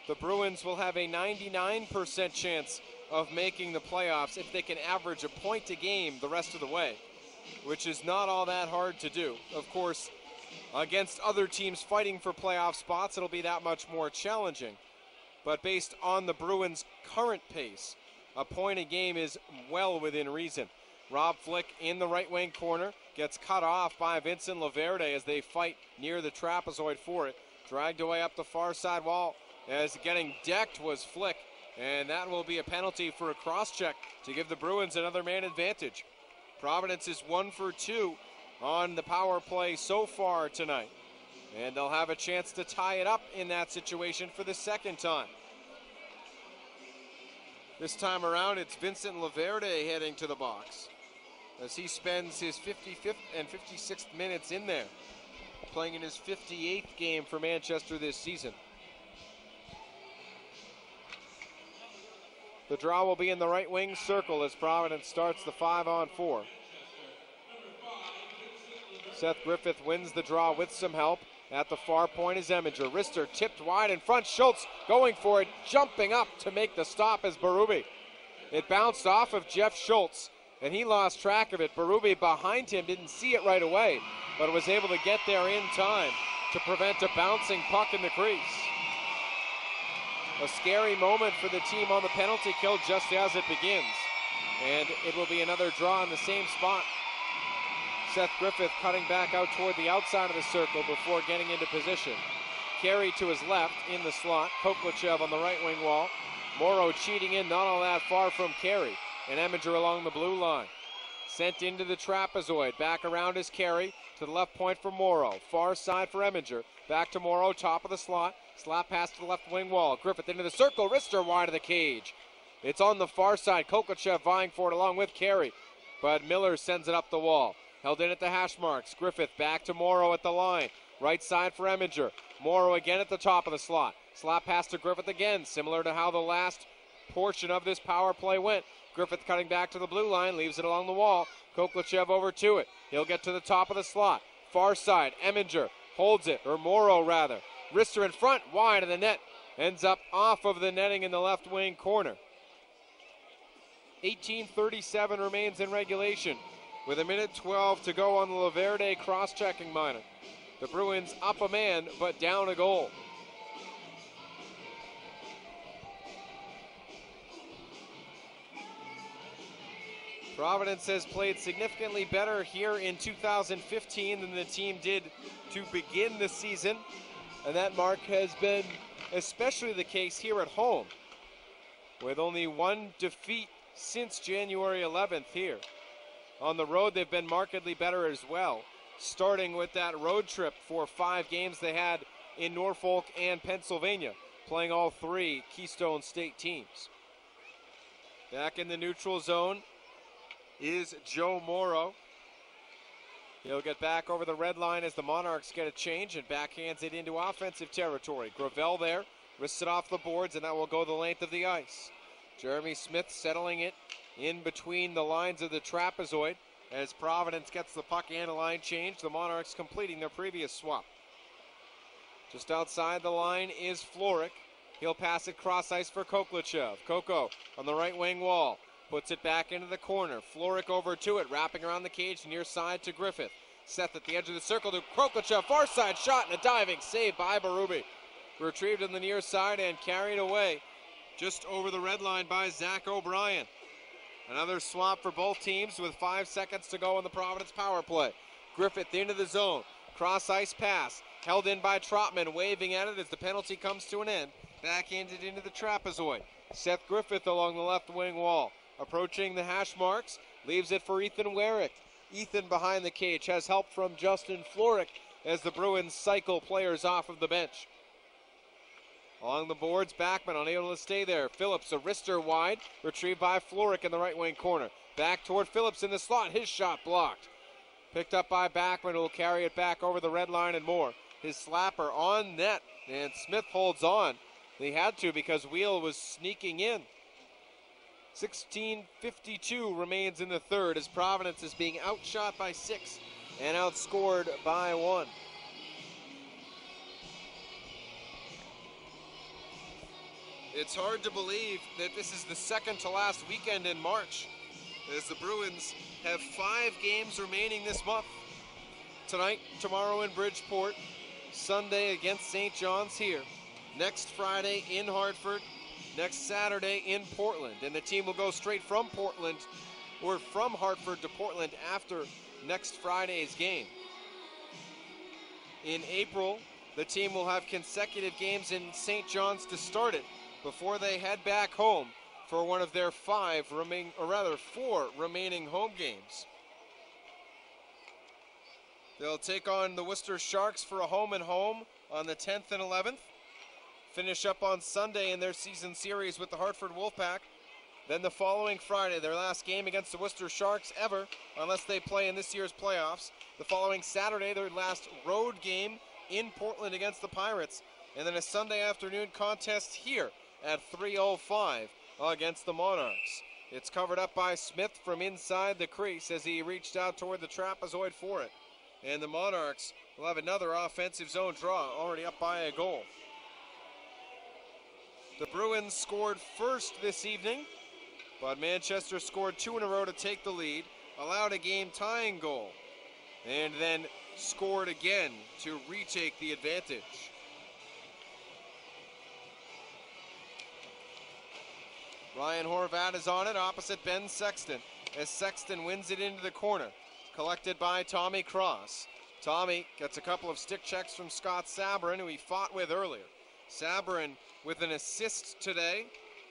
the Bruins will have a 99% chance of making the playoffs if they can average a point a game the rest of the way, which is not all that hard to do. Of course, against other teams fighting for playoff spots, it'll be that much more challenging. But based on the Bruins' current pace, a point a game is well within reason. Rob Flick in the right wing corner gets cut off by Vincent Laverde as they fight near the trapezoid for it. Dragged away up the far side wall as getting decked was Flick. And that will be a penalty for a cross-check to give the Bruins another man advantage. Providence is 1 for 2 on the power play so far tonight. And they'll have a chance to tie it up in that situation for the second time. This time around, it's Vincent Laverde heading to the box as he spends his 55th and 56th minutes in there, playing in his 58th game for Manchester this season. The draw will be in the right wing circle as Providence starts the 5-on-4. Seth Griffith wins the draw with some help. At the far point is Eminger. Rister tipped wide in front. Schultz going for it, jumping up to make the stop as Berube. It bounced off of Jeff Schultz, and he lost track of it. Berube behind him didn't see it right away, but was able to get there in time to prevent a bouncing puck in the crease. A scary moment for the team on the penalty kill just as it begins. And it will be another draw in the same spot. Seth Griffith cutting back out toward the outside of the circle before getting into position. Carey to his left in the slot. Koklachev on the right wing wall. Morrow cheating in, not all that far from Carey. And Eminger along the blue line. Sent into the trapezoid. Back around is Carey. To the left point for Morrow. Far side for Eminger. Back to Morrow, top of the slot. Slap pass to the left wing wall. Griffith into the circle. Rister wide of the cage. It's on the far side. Koklachev vying for it along with Carey. But Miller sends it up the wall. Held in at the hash marks. Griffith back to Morrow at the line. Right side for Eminger. Morrow again at the top of the slot. Slap pass to Griffith again, similar to how the last portion of this power play went. Griffith cutting back to the blue line, leaves it along the wall. Koklachev over to it. He'll get to the top of the slot. Far side, Eminger holds it, or Morrow rather. Rister in front, wide of the net. Ends up off of the netting in the left wing corner. 18:37 remains in regulation, with 1:12 to go on the Laverde cross-checking minor. The Bruins up a man, but down a goal. Providence has played significantly better here in 2015 than the team did to begin the season, and that mark has been especially the case here at home, with only one defeat since January 11th here. On the road, they've been markedly better as well, starting with that road trip for 5 games they had in Norfolk and Pennsylvania, playing all 3 Keystone State teams. Back in the neutral zone is Joe Morrow. He'll get back over the red line as the Monarchs get a change and backhands it into offensive territory. Gravel there, wrists it off the boards, and that will go the length of the ice. Jeremy Smith settling it in between the lines of the trapezoid as Providence gets the puck and a line change. The Monarchs completing their previous swap. Just outside the line is Florek. He'll pass it cross ice for Koklachev. Koko on the right wing wall. Puts it back into the corner. Florek over to it, wrapping around the cage near side to Griffith. Seth at the edge of the circle to Koklachev. Far side shot and a diving save by Berube. Retrieved on the near side and carried away just over the red line by Zach O'Brien. Another swap for both teams with 5 seconds to go on the Providence power play. Griffith into the zone. Cross ice pass. Held in by Trotman, waving at it as the penalty comes to an end. Backhanded into the trapezoid. Seth Griffith along the left wing wall. Approaching the hash marks. Leaves it for Ethan Werrick. Ethan behind the cage has help from Justin Florek as the Bruins cycle players off of the bench. Along the boards, Backman unable to stay there. Phillips, a wrister wide, retrieved by Florek in the right wing corner. Back toward Phillips in the slot, his shot blocked. Picked up by Backman, who will carry it back over the red line and more. His slapper on net, and Smith holds on. They had to because Wheel was sneaking in. 16:52 remains in the third as Providence is being outshot by 6 and outscored by 1. It's hard to believe that this is the second to last weekend in March, as the Bruins have 5 games remaining this month. Tonight, tomorrow in Bridgeport, Sunday against St. John's here, next Friday in Hartford, next Saturday in Portland, and the team will go straight from Portland, or from Hartford to Portland after next Friday's game. In April, the team will have consecutive games in St. John's to start it before they head back home for one of their 4 remaining home games. They'll take on the Worcester Sharks for a home-and-home on the 10th and 11th. Finish up on Sunday in their season series with the Hartford Wolfpack. Then the following Friday, their last game against the Worcester Sharks ever, unless they play in this year's playoffs. The following Saturday, their last road game in Portland against the Pirates. And then a Sunday afternoon contest here at 3:05 against the Monarchs. It's covered up by Smith from inside the crease as he reached out toward the trapezoid for it. And the Monarchs will have another offensive zone draw, already up by a goal. The Bruins scored first this evening, but Manchester scored 2 in a row to take the lead, allowed a game-tying goal, and then scored again to retake the advantage. Ryan Horvat is on it opposite Ben Sexton, as Sexton wins it into the corner. Collected by Tommy Cross. Tommy gets a couple of stick checks from Scott Sabourin, who he fought with earlier. Sabourin with an assist today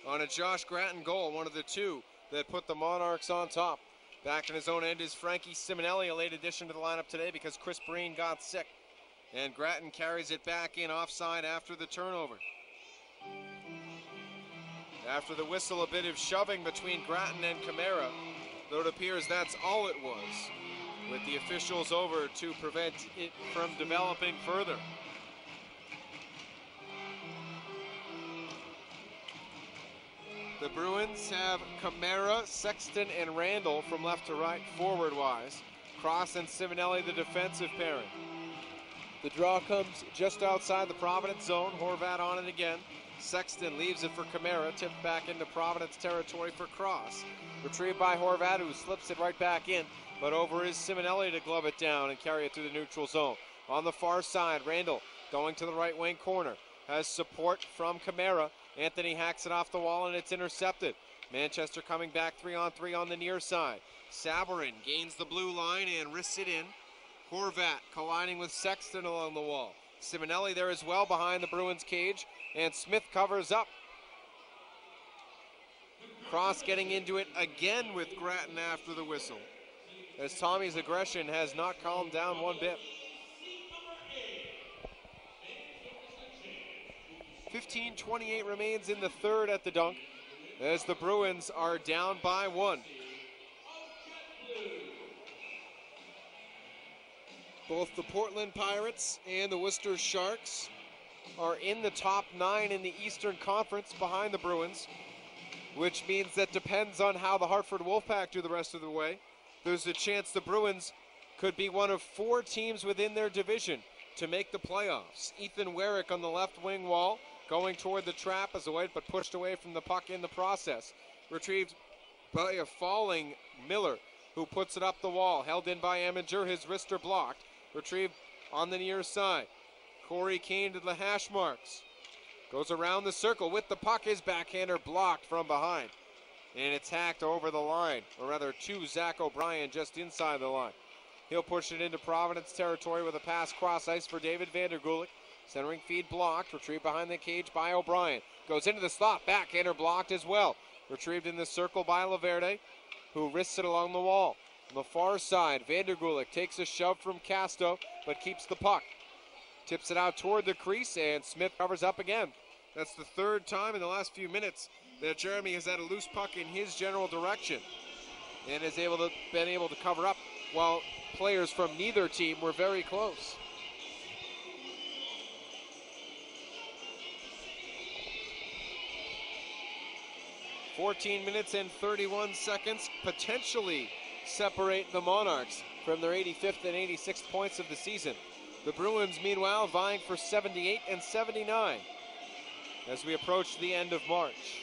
on a Josh Gratton goal, one of the 2 that put the Monarchs on top. Back in his own end is Frankie Simonelli, a late addition to the lineup today because Chris Breen got sick. And Gratton carries it back in offside after the turnover. After the whistle, a bit of shoving between Gratton and Camara, though it appears that's all it was, with the officials over to prevent it from developing further. The Bruins have Camara, Sexton, and Randall from left to right, forward-wise. Cross and Simonelli, the defensive pairing. The draw comes just outside the Providence zone. Horvat on it again. Sexton leaves it for Camara, tipped back into Providence territory for Cross. Retrieved by Horvat, who slips it right back in, but over is Simonelli to glove it down and carry it through the neutral zone. On the far side, Randall going to the right wing corner. Has support from Camara. Anthony hacks it off the wall and it's intercepted. Manchester coming back 3-on-3 on the near side. Sabourin gains the blue line and risks it in. Horvat colliding with Sexton along the wall. Simonelli there as well behind the Bruins cage, and Smith covers up. Cross getting into it again with Gratton after the whistle, as Tommy's aggression has not calmed down one bit. 15:28 remains in the third at the dunk, as the Bruins are down by 1. Both the Portland Pirates and the Worcester Sharks are in the top 9 in the Eastern Conference behind the Bruins, which means that depends on how the Hartford Wolfpack do the rest of the way. There's a chance the Bruins could be one of 4 teams within their division to make the playoffs. Ethan Werrick on the left wing wall, going toward the trap as a way, but pushed away from the puck in the process. Retrieved by a falling Miller, who puts it up the wall. Held in by Eminger, his wrister blocked. Retrieved on the near side. Corey Kane to the hash marks. Goes around the circle with the puck. His backhander blocked from behind. And it's hacked over the line, or rather to Zach O'Brien just inside the line. He'll push it into Providence territory with a pass cross ice for David Vandergulik. Centering feed blocked. Retrieved behind the cage by O'Brien. Goes into the slot. Backhander blocked as well. Retrieved in the circle by Laverde, who risks it along the wall. On the far side, Vandergulik takes a shove from Casto, but keeps the puck. Tips it out toward the crease, and Smith covers up again. That's the third time in the last few minutes that Jeremy has had a loose puck in his general direction and has been able to cover up while players from neither team were very close. "14 minutes and 31 seconds potentially separate the Monarchs from their 85th and 86th points of the season. The Bruins, meanwhile, vying for 78 and 79. as we approach the end of March.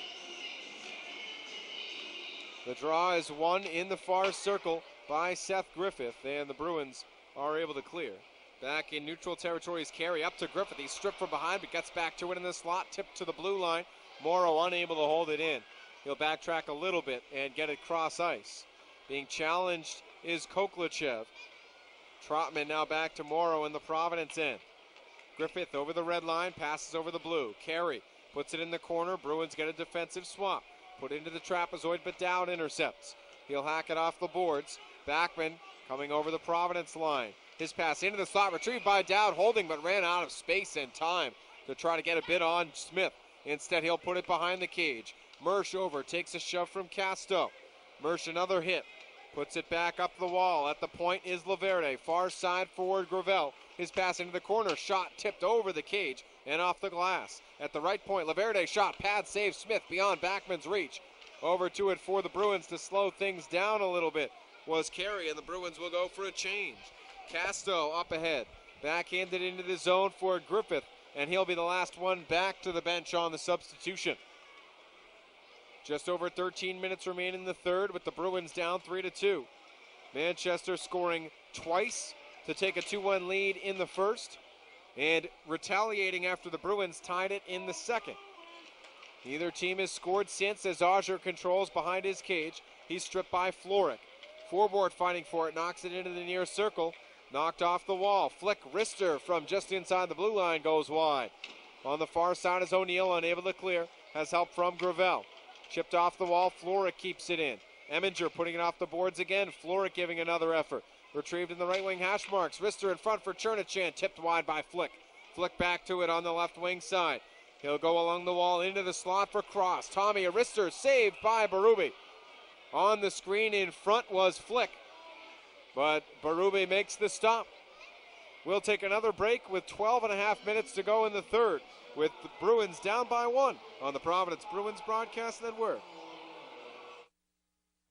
The draw is won in the far circle by Seth Griffith, and the Bruins are able to clear. Back in neutral territory is Carey, up to Griffith. He's stripped from behind, but gets back to it in the slot, tipped to the blue line. Morrow unable to hold it in. He'll backtrack a little bit and get it cross ice. Being challenged is Koklachev. Trotman now back to Morrow in the Providence end. Griffith over the red line, passes over the blue. Carey puts it in the corner. Bruins get a defensive swap. Put into the trapezoid, but Dowd intercepts. He'll hack it off the boards. Backman coming over the Providence line. His pass into the slot, retrieved by Dowd, holding, but ran out of space and time to try to get a bit on Smith. Instead, he'll put it behind the cage. Mersch over, takes a shove from Casto. Mersch another hit, puts it back up the wall. At the point is Laverde. Far side forward Gravel. His pass into the corner, shot tipped over the cage and off the glass. At the right point, Laverde shot, pad save Smith beyond Backman's reach. Over to it for the Bruins to slow things down a little bit was Carey, and the Bruins will go for a change. Casto up ahead, backhanded into the zone for Griffith, and he'll be the last one back to the bench on the substitution. Just over 13 minutes remain in the third with the Bruins down 3-2. Manchester scoring twice to take a 2-1 lead in the first and retaliating after the Bruins tied it in the second. Neither team has scored since as Auger controls behind his cage. He's stripped by Floric. Forward fighting for it, knocks it into the near circle. Knocked off the wall. Flick Rister from just inside the blue line goes wide. On the far side is O'Neill, unable to clear. Has help from Gravel. Chipped off the wall, Floric keeps it in. Eminger putting it off the boards again. Floric giving another effort. Retrieved in the right wing hash marks. Rister in front for Chernichan, tipped wide by Flick. Flick back to it on the left wing side. He'll go along the wall into the slot for Cross. Tommy Rister saved by Berube. On the screen in front was Flick, but Berube makes the stop. We'll take another break with 12.5 minutes to go in the third, with the Bruins down by 1 on the Providence Bruins Broadcast Network.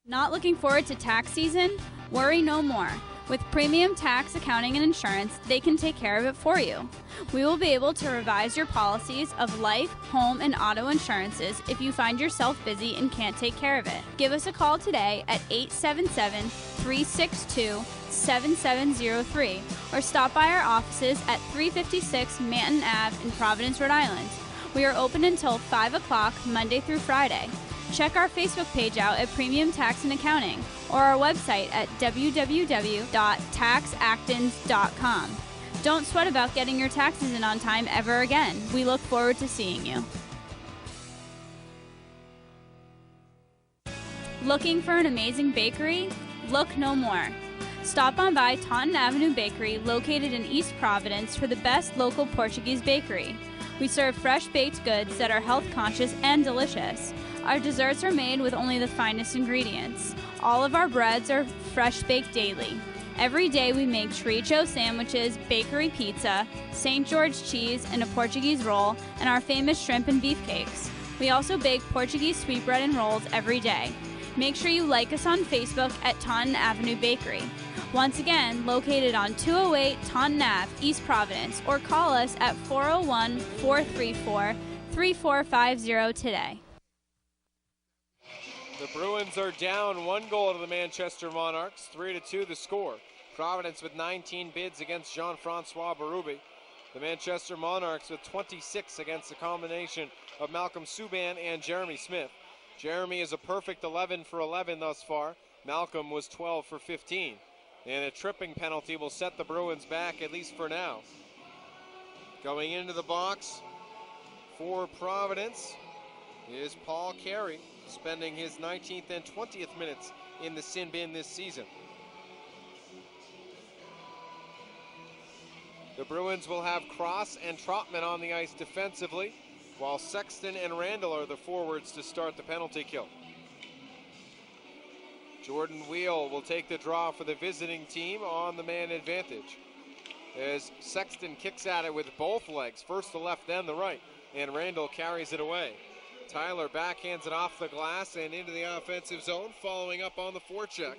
Not looking forward to tax season? Worry no more. With Premium Tax Accounting and Insurance, they can take care of it for you. We will be able to revise your policies of life, home, and auto insurances if you find yourself busy and can't take care of it. Give us a call today at 877-362-7703 or stop by our offices at 356 Manton Ave in Providence, Rhode Island. We are open until 5 o'clock Monday through Friday. Check our Facebook page out at Premium Tax and Accounting or our website at www.taxactons.com. Don't sweat about getting your taxes in on time ever again. We look forward to seeing you. Looking for an amazing bakery? Look no more. Stop on by Taunton Avenue Bakery, located in East Providence, for the best local Portuguese bakery. We serve fresh baked goods that are health conscious and delicious. Our desserts are made with only the finest ingredients. All of our breads are fresh baked daily. Every day we make chorizo sandwiches, bakery pizza, St. George cheese, and a Portuguese roll, and our famous shrimp and beef cakes. We also bake Portuguese sweetbread and rolls every day. Make sure you like us on Facebook at Taunton Avenue Bakery. Once again, located on 208 Taunton Ave, East Providence, or call us at 401-434-3450 today. The Bruins are down 1 goal to the Manchester Monarchs, 3-2 the score. Providence with 19 bids against Jean-Francois Berube. The Manchester Monarchs with 26 against the combination of Malcolm Subban and Jeremy Smith. Jeremy is a perfect 11 for 11 thus far. Malcolm was 12 for 15. And a tripping penalty will set the Bruins back, at least for now. Going into the box for Providence is Paul Carey, spending his 19th and 20th minutes in the sin bin this season. The Bruins will have Cross and Trotman on the ice defensively, while Sexton and Randall are the forwards to start the penalty kill. Jordan Wheel will take the draw for the visiting team on the man advantage, as Sexton kicks at it with both legs, first the left, then the right, and Randall carries it away. Tyler backhands it off the glass and into the offensive zone, following up on the forecheck.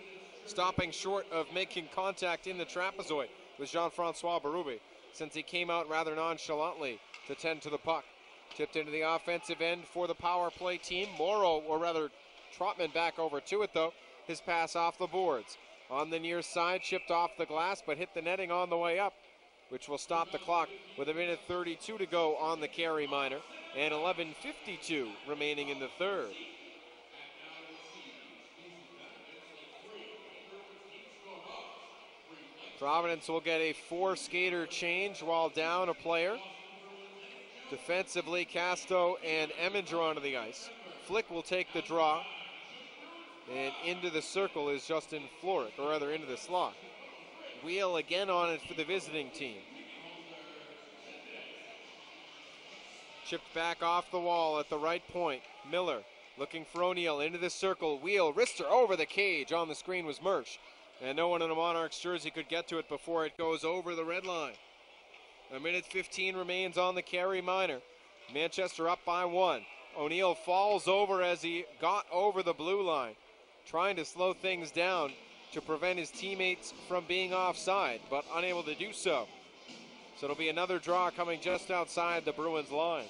Stopping short of making contact in the trapezoid was Jean-Francois Berube, since he came out rather nonchalantly to tend to the puck. Tipped into the offensive end for the power play team. Morrow, or rather Trotman back over to it though. His pass off the boards. On the near side, chipped off the glass, but hit the netting on the way up, which will stop the clock with 1:32 to go on the carry minor, and 11:52 remaining in the third. Providence will get a 4-skater change while down a player. Defensively, Casto and Eminger onto the ice. Flick will take the draw. And into the circle is Justin Floric, or rather into the slot. Wheel again on it for the visiting team. Chipped back off the wall at the right point. Miller looking for O'Neill into the circle. Wheel, wrister over the cage. On the screen was Mersch. And no one in a Monarchs jersey could get to it before it goes over the red line. 1:15 remains on the carry minor. Manchester up by 1. O'Neill falls over as he got over the blue line, trying to slow things down to prevent his teammates from being offside, but unable to do so. So it'll be another draw coming just outside the Bruins line.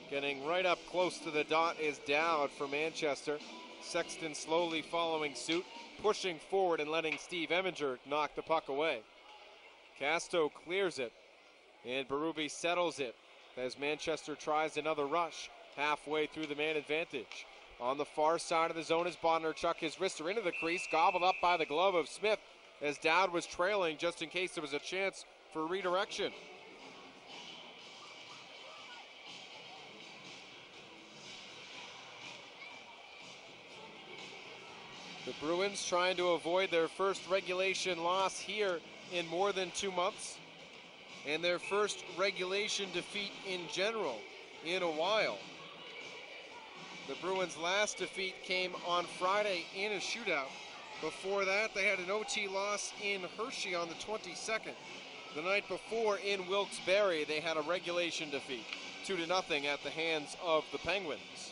Getting right up close to the dot is Dowd for Manchester. Sexton slowly following suit, pushing forward and letting Steve Eminger knock the puck away. Casto clears it, and Berube settles it as Manchester tries another rush halfway through the man advantage. On the far side of the zone is Bondarchuk, his wrister into the crease, gobbled up by the glove of Smith as Dowd was trailing just in case there was a chance for redirection. The Bruins trying to avoid their first regulation loss here in more than 2 months, and their first regulation defeat in general in a while. The Bruins' last defeat came on Friday in a shootout. Before that, they had an OT loss in Hershey on the 22nd. The night before in Wilkes-Barre, they had a regulation defeat, 2-0 at the hands of the Penguins.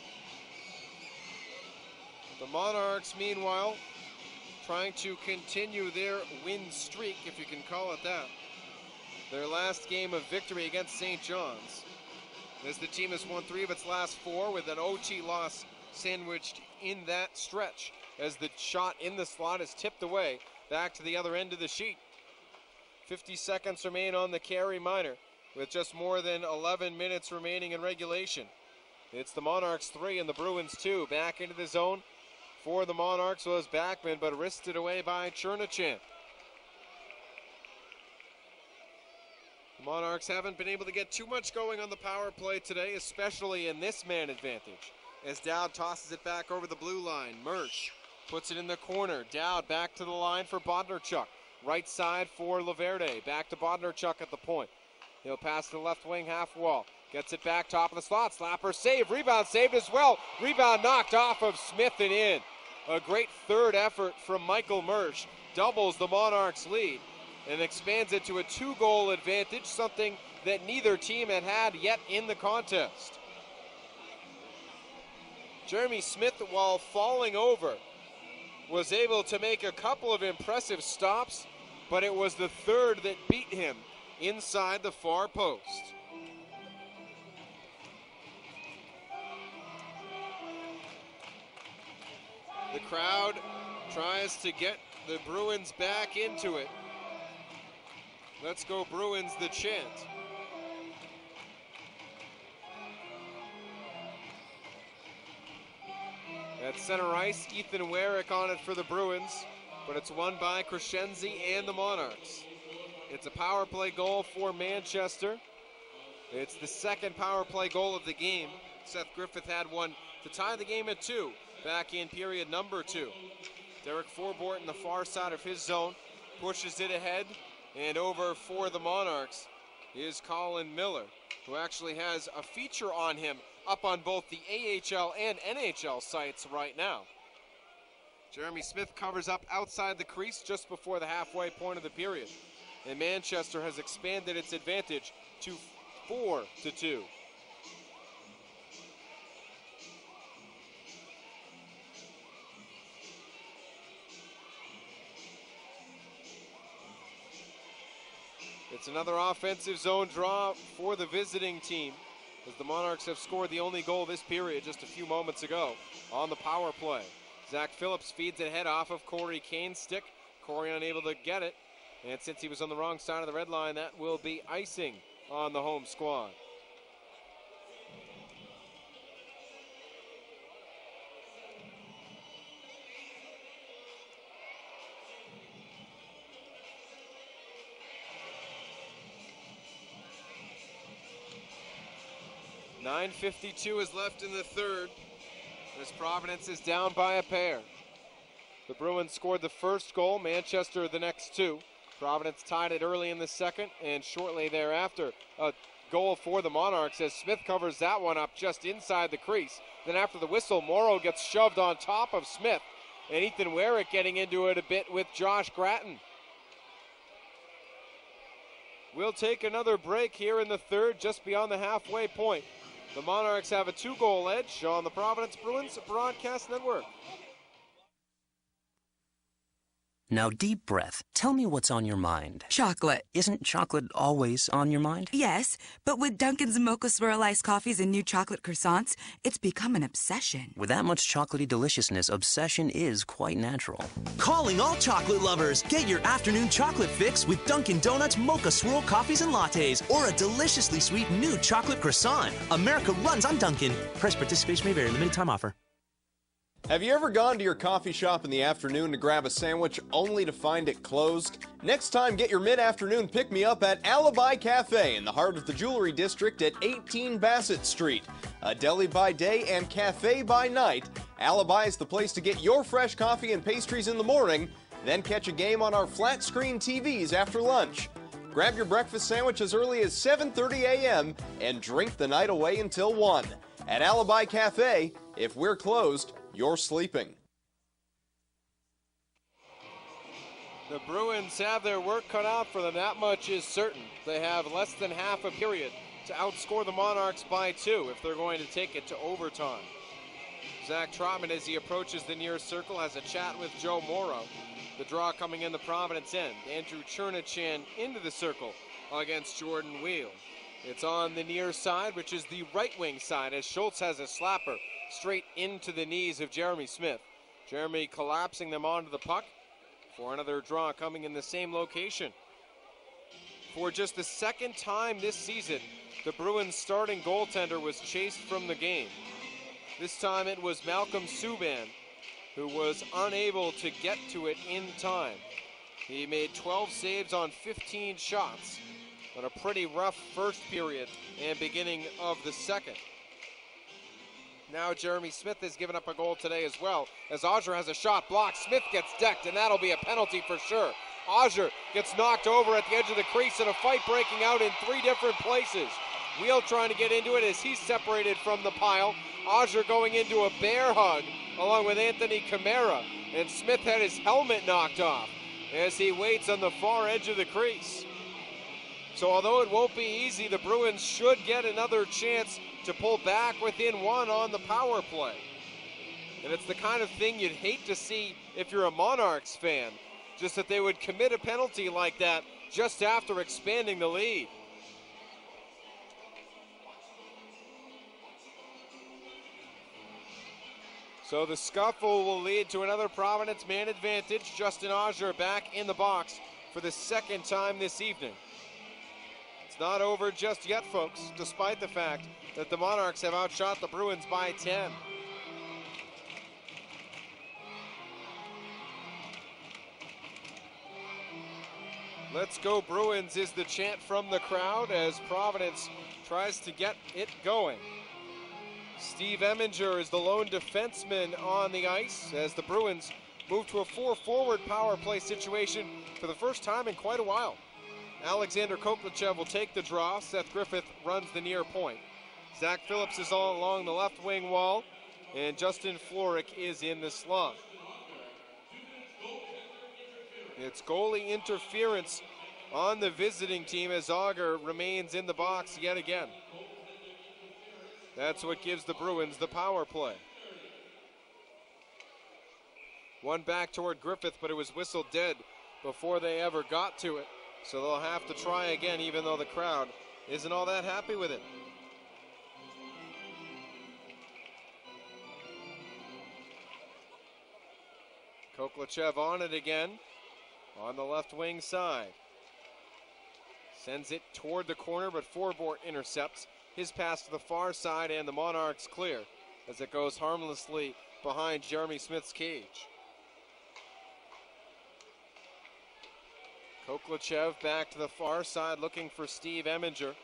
The Monarchs, meanwhile, trying to continue their win streak, if you can call it that. Their last game of victory against St. John's, as the team has won 3 of its last 4 with an OT loss sandwiched in that stretch, as the shot in the slot is tipped away back to the other end of the sheet. 50 seconds remain on the carry minor, with just more than 11 minutes remaining in regulation. It's the Monarchs 3 and the Bruins 2. Back into the zone for the Monarchs was Backman, but wristed away by Chernachan. The Monarchs haven't been able to get too much going on the power play today, especially in this man advantage, as Dowd tosses it back over the blue line. Mersch puts it in the corner. Dowd back to the line for Bondarchuk. Right side for Laverde. Back to Bondarchuk at the point. He'll pass to the left wing half wall. Gets it back, top of the slot. Slapper save. Rebound saved as well. Rebound knocked off of Smith and in. A great third effort from Michael Mersch. Doubles the Monarchs' lead and expands it to a 2-goal advantage, something that neither team had had yet in the contest. Jeremy Smith, while falling over, was able to make a couple of impressive stops, but it was the third that beat him inside the far post. The crowd tries to get the Bruins back into it. Let's go Bruins, the chant. At center ice, Ethan Warwick on it for the Bruins, but it's won by Crescenzi and the Monarchs. It's a power play goal for Manchester. It's the second power play goal of the game. Seth Griffith had one to tie the game at 2 back in period number 2. Derek Forborton, the far side of his zone, pushes it ahead, and over for the Monarchs is Colin Miller, who actually has a feature on him up on both the AHL and NHL sites right now. Jeremy Smith covers up outside the crease just before the halfway point of the period, and Manchester has expanded its advantage to 4-2. It's another offensive zone draw for the visiting team, as the Monarchs have scored the only goal this period just a few moments ago on the power play. Zach Phillips feeds it head off of Corey Kane's stick. Corey unable to get it, and since he was on the wrong side of the red line, that will be icing on the home squad. .9:52 is left in the third, as Providence is down by a pair. The Bruins scored the first goal, Manchester the next two. Providence tied it early in the second, and shortly thereafter, a goal for the Monarchs as Smith covers that one up just inside the crease. Then after the whistle, Morrow gets shoved on top of Smith, and Ethan Werrick getting into it a bit with Josh Gratton. We'll take another break here in the third, just beyond the halfway point. The Monarchs have a 2-goal edge on the Providence Bruins Broadcast Network. Now, deep breath. Tell me what's on your mind. Chocolate. Isn't chocolate always on your mind? Yes, but with Dunkin's Mocha Swirl Iced Coffees and new chocolate croissants, it's become an obsession. With that much chocolatey deliciousness, obsession is quite natural. Calling all chocolate lovers. Get your afternoon chocolate fix with Dunkin' Donuts Mocha Swirl Coffees and Lattes or a deliciously sweet new chocolate croissant. America runs on Dunkin'. Price participation may vary. Limited time offer. Have you ever gone to your coffee shop in the afternoon to grab a sandwich only to find it closed? Next time, get your mid-afternoon pick-me-up at Alibi Cafe in the heart of the Jewelry District at 18 Bassett Street. A deli by day and cafe by night, Alibi is the place to get your fresh coffee and pastries in the morning, then catch a game on our flat-screen TVs after lunch. Grab your breakfast sandwich as early as 7:30 a.m. and drink the night away until 1. At Alibi Cafe, if we're closed, you're sleeping. The Bruins have their work cut out for them, that much is certain. They have less than half a period to outscore the Monarchs by 2 if they're going to take it to overtime. Zach Trotman, as he approaches the near circle, has a chat with Joe Morrow. The draw coming in the Providence end. Andrew Chernachan into the circle against Jordan Wheel. It's on the near side, which is the right wing side, as Schultz has a slapper straight into the knees of Jeremy Smith. Jeremy collapsing them onto the puck for another draw coming in the same location. For just the second time this season, the Bruins starting goaltender was chased from the game. This time it was Malcolm Subban, who was unable to get to it in time. He made 12 saves on 15 shots on a pretty rough first period and beginning of the second. Now Jeremy Smith has given up a goal today as well, as Auger has a shot blocked. Smith gets decked, and that'll be a penalty for sure. Auger gets knocked over at the edge of the crease, and a fight breaking out in 3 different places. Wheel trying to get into it as he's separated from the pile. Auger going into a bear hug along with Anthony Camara, and Smith had his helmet knocked off as he waits on the far edge of the crease. So although it won't be easy, the Bruins should get another chance to pull back within 1 on the power play. And it's the kind of thing you'd hate to see if you're a Monarchs fan, just that they would commit a penalty like that just after expanding the lead. So the scuffle will lead to another Providence man advantage. Justin Auger back in the box for the second time this evening. It's not over just yet, folks, despite the fact that the Monarchs have outshot the Bruins by 10. Let's go Bruins is the chant from the crowd as Providence tries to get it going. Steve Eminger is the lone defenseman on the ice as the Bruins move to a 4-forward power play situation for the first time in quite a while. Alexander Koklachev will take the draw. Seth Griffith runs the near point. Zach Phillips is all along the left wing wall, and Justin Florek is in the slot. It's goalie interference on the visiting team as Auger remains in the box yet again. That's what gives the Bruins the power play. One back toward Griffith, but it was whistled dead before they ever got to it. so they'll have to try again, even though the crowd isn't all that happy with it. Koklachev on it again, on the left wing side. Sends it toward the corner, but Forbort intercepts his pass to the far side, and the Monarchs clear as it goes harmlessly behind Jeremy Smith's cage. Koklachev back to the far side looking for Steve Eminger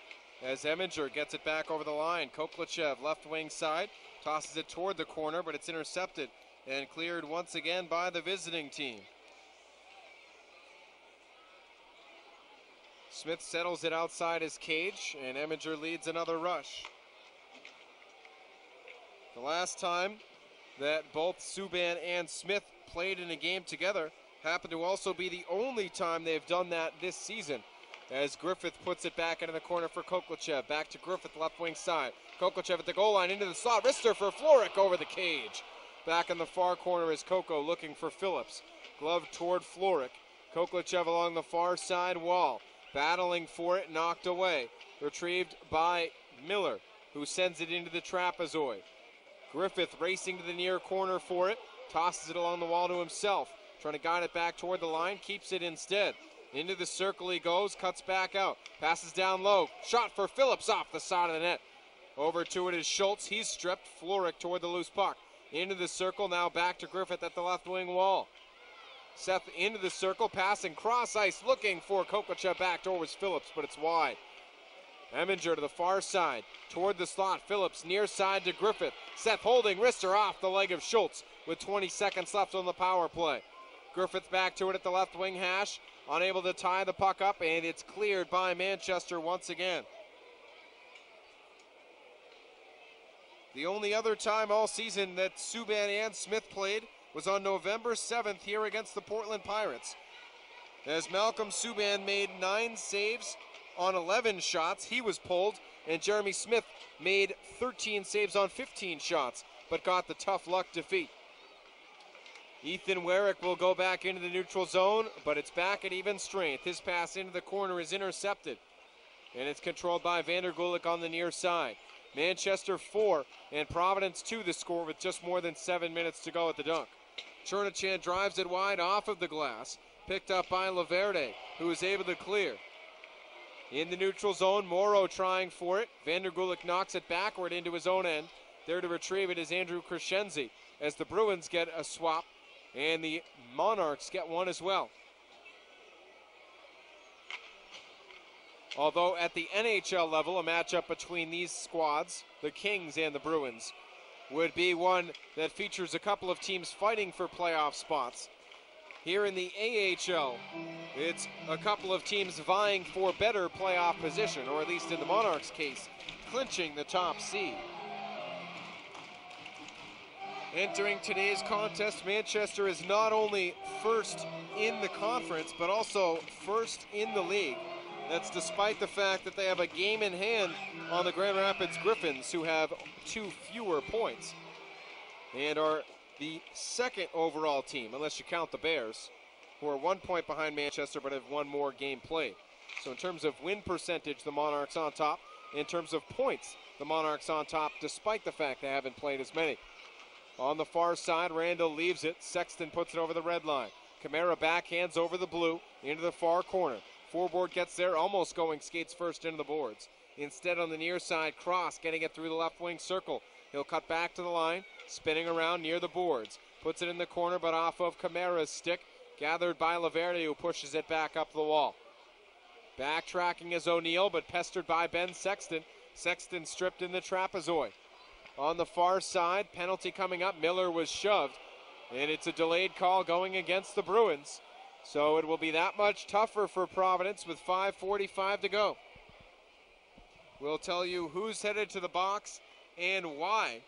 as Eminger gets it back over the line. Koklachev left wing side, tosses it toward the corner, but it's intercepted and cleared once again by the visiting team. Smith settles it outside his cage, and Eminger leads another rush. The last time that both Subban and Smith played in a game together happened to also be the only time they've done that this season, as Griffith puts it back into the corner for Koklachev. Back to Griffith, left wing side. Koklachev at the goal line, into the slot. Wrister for Florek over the cage. Back in the far corner is Koko looking for Phillips. Glove toward Florek. Koklachev along the far side wall. Battling for it, knocked away. Retrieved by Miller, who sends it into the trapezoid. Griffith racing to the near corner for it. Tosses it along the wall to himself. Trying to guide it back toward the line. Keeps it instead. Into the circle he goes. Cuts back out. Passes down low. Shot for Phillips off the side of the net. Over to it is Schultz. He's stripped. Florek toward the loose puck. Into the circle. Now back to Griffith at the left wing wall. Seth into the circle. Passing cross ice. Looking for Koklachev back towards Phillips, but it's wide. Eminger to the far side. Toward the slot. Phillips near side to Griffith. Seth holding. Wrister off the leg of Schultz with 20 seconds left on the power play. Griffith back to it at the left wing hash. Unable to tie the puck up, and it's cleared by Manchester once again. The only other time all season that Subban and Smith played was on November 7th here against the Portland Pirates, as Malcolm Subban made 9 saves on 11 shots. He was pulled, and Jeremy Smith made 13 saves on 15 shots, but got the tough luck defeat. Ethan Werrick will go back into the neutral zone, but it's back at even strength. His pass into the corner is intercepted, and it's controlled by Vandergulik on the near side. Manchester 4 and Providence 2 the score with just more than 7 minutes to go at the dunk. Chernachan drives it wide off of the glass, picked up by Laverde, who is able to clear. In the neutral zone, Morrow trying for it. Vandergulik knocks it backward into his own end. There to retrieve it is Andrew Crescenzi, as the Bruins get a swap and the Monarchs get one as well. Although at the NHL level, a matchup between these squads, the Kings and the Bruins, would be one that features a couple of teams fighting for playoff spots. Here in the AHL, it's a couple of teams vying for better playoff position, or at least in the Monarchs' case, clinching the top seed. Entering today's contest, Manchester is not only first in the conference, but also first in the league. That's despite the fact that they have a game in hand on the Grand Rapids Griffins, who have 2 fewer points, and are the second overall team, unless you count the Bears, who are 1 point behind Manchester but have 1 more game played. So in terms of win percentage, the Monarchs on top. In terms of points, the Monarchs on top, despite the fact they haven't played as many. On the far side, Randall leaves it. Sexton puts it over the red line. Camara backhands over the blue into the far corner. Forward gets there, almost going skates first into the boards. Instead on the near side, Cross getting it through the left wing circle. He'll cut back to the line, spinning around near the boards. Puts it in the corner, but off of Camara's stick. Gathered by Laverde, who pushes it back up the wall. Backtracking is O'Neill, but pestered by Ben Sexton. Sexton stripped in the trapezoid. On the far side, penalty coming up. Miller was shoved, and it's a delayed call going against the Bruins. So it will be that much tougher for Providence with 5:45 to go. We'll tell you who's headed to the box and why